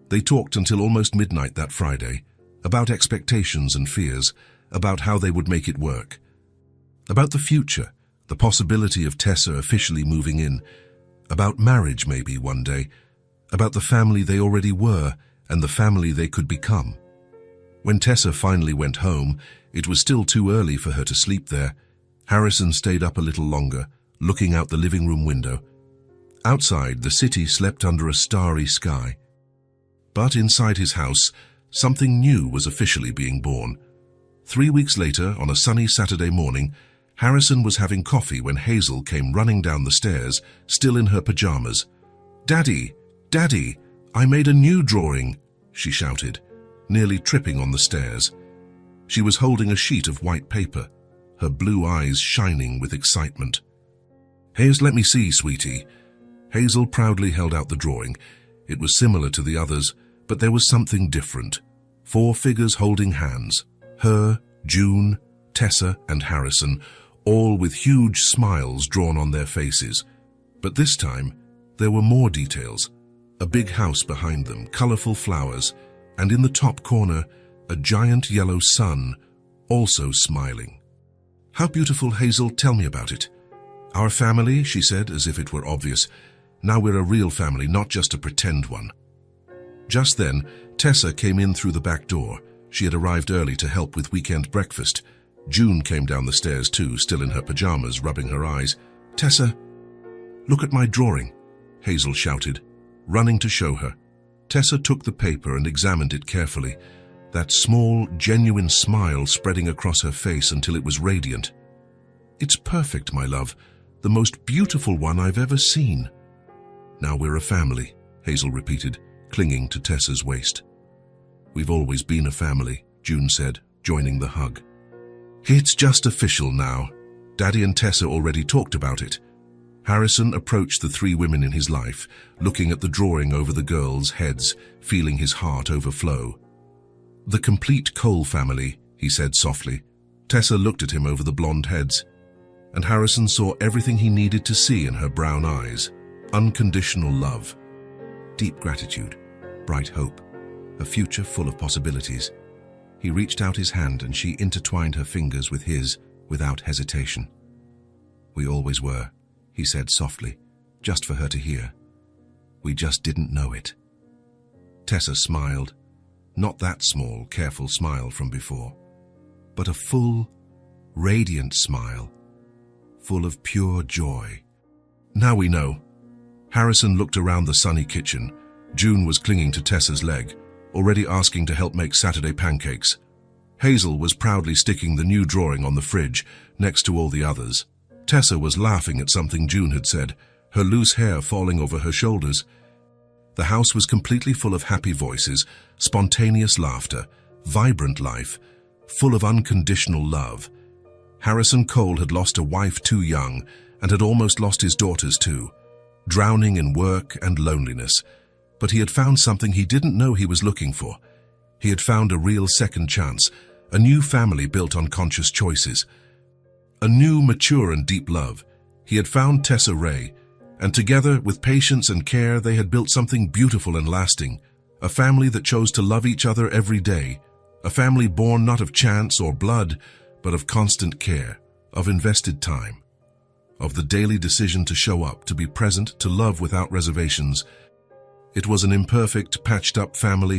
They talked until almost midnight that Friday, about expectations and fears, about how they would make it work. About the future, the possibility of Tessa officially moving in, about marriage maybe one day, about the family they already were and the family they could become. When Tessa finally went home, it was still too early for her to sleep there. Harrison stayed up a little longer, looking out the living room window. Outside, the city slept under a starry sky. But inside his house, something new was officially being born. 3 weeks later, on a sunny Saturday morning, Harrison was having coffee when Hazel came running down the stairs, still in her pajamas. "Daddy, Daddy, I made a new drawing," she shouted, nearly tripping on the stairs. She was holding a sheet of white paper, her blue eyes shining with excitement. "Here's, let me see, sweetie." Hazel proudly held out the drawing. It was similar to the others, but there was something different. 4 figures holding hands. Her, June, Tessa, and Harrison, all with huge smiles drawn on their faces. But this time, there were more details. A big house behind them, colorful flowers, and in the top corner, a giant yellow sun, also smiling. "How beautiful, Hazel, tell me about it." "Our family," she said, as if it were obvious. "Now we're a real family, not just a pretend one." Just then, Tessa came in through the back door. She had arrived early to help with weekend breakfast. June came down the stairs too, still in her pajamas, rubbing her eyes. "Tessa, look at my drawing," Hazel shouted, running to show her. Tessa took the paper and examined it carefully, that small, genuine smile spreading across her face until it was radiant. "It's perfect, my love, the most beautiful one I've ever seen." "Now we're a family," Hazel repeated, clinging to Tessa's waist. "We've always been a family," June said, joining the hug. "It's just official now. Daddy and Tessa already talked about it." Harrison approached the 3 women in his life, looking at the drawing over the girls' heads, feeling his heart overflow. "The complete Cole family," he said softly. Tessa looked at him over the blonde heads, and Harrison saw everything he needed to see in her brown eyes. Unconditional love, deep gratitude, bright hope, a future full of possibilities. He reached out his hand and she intertwined her fingers with his without hesitation. "We always were," he said softly, just for her to hear. "We just didn't know it." Tessa smiled, not that small, careful smile from before, but a full, radiant smile, full of pure joy. "Now we know." Harrison looked around the sunny kitchen. June was clinging to Tessa's leg, already asking to help make Saturday pancakes. Hazel was proudly sticking the new drawing on the fridge next to all the others. Tessa was laughing at something June had said, her loose hair falling over her shoulders. The house was completely full of happy voices, spontaneous laughter, vibrant life, full of unconditional love. Harrison Cole had lost a wife too young and had almost lost his daughters too, drowning in work and loneliness. But he had found something he didn't know he was looking for. He had found a real second chance, a new family built on conscious choices, a new, mature and deep love. He had found Tessa Ray, and together, with patience and care, they had built something beautiful and lasting, a family that chose to love each other every day, a family born not of chance or blood, but of constant care, of invested time, of the daily decision to show up, to be present, to love without reservations. It was an imperfect, patched-up family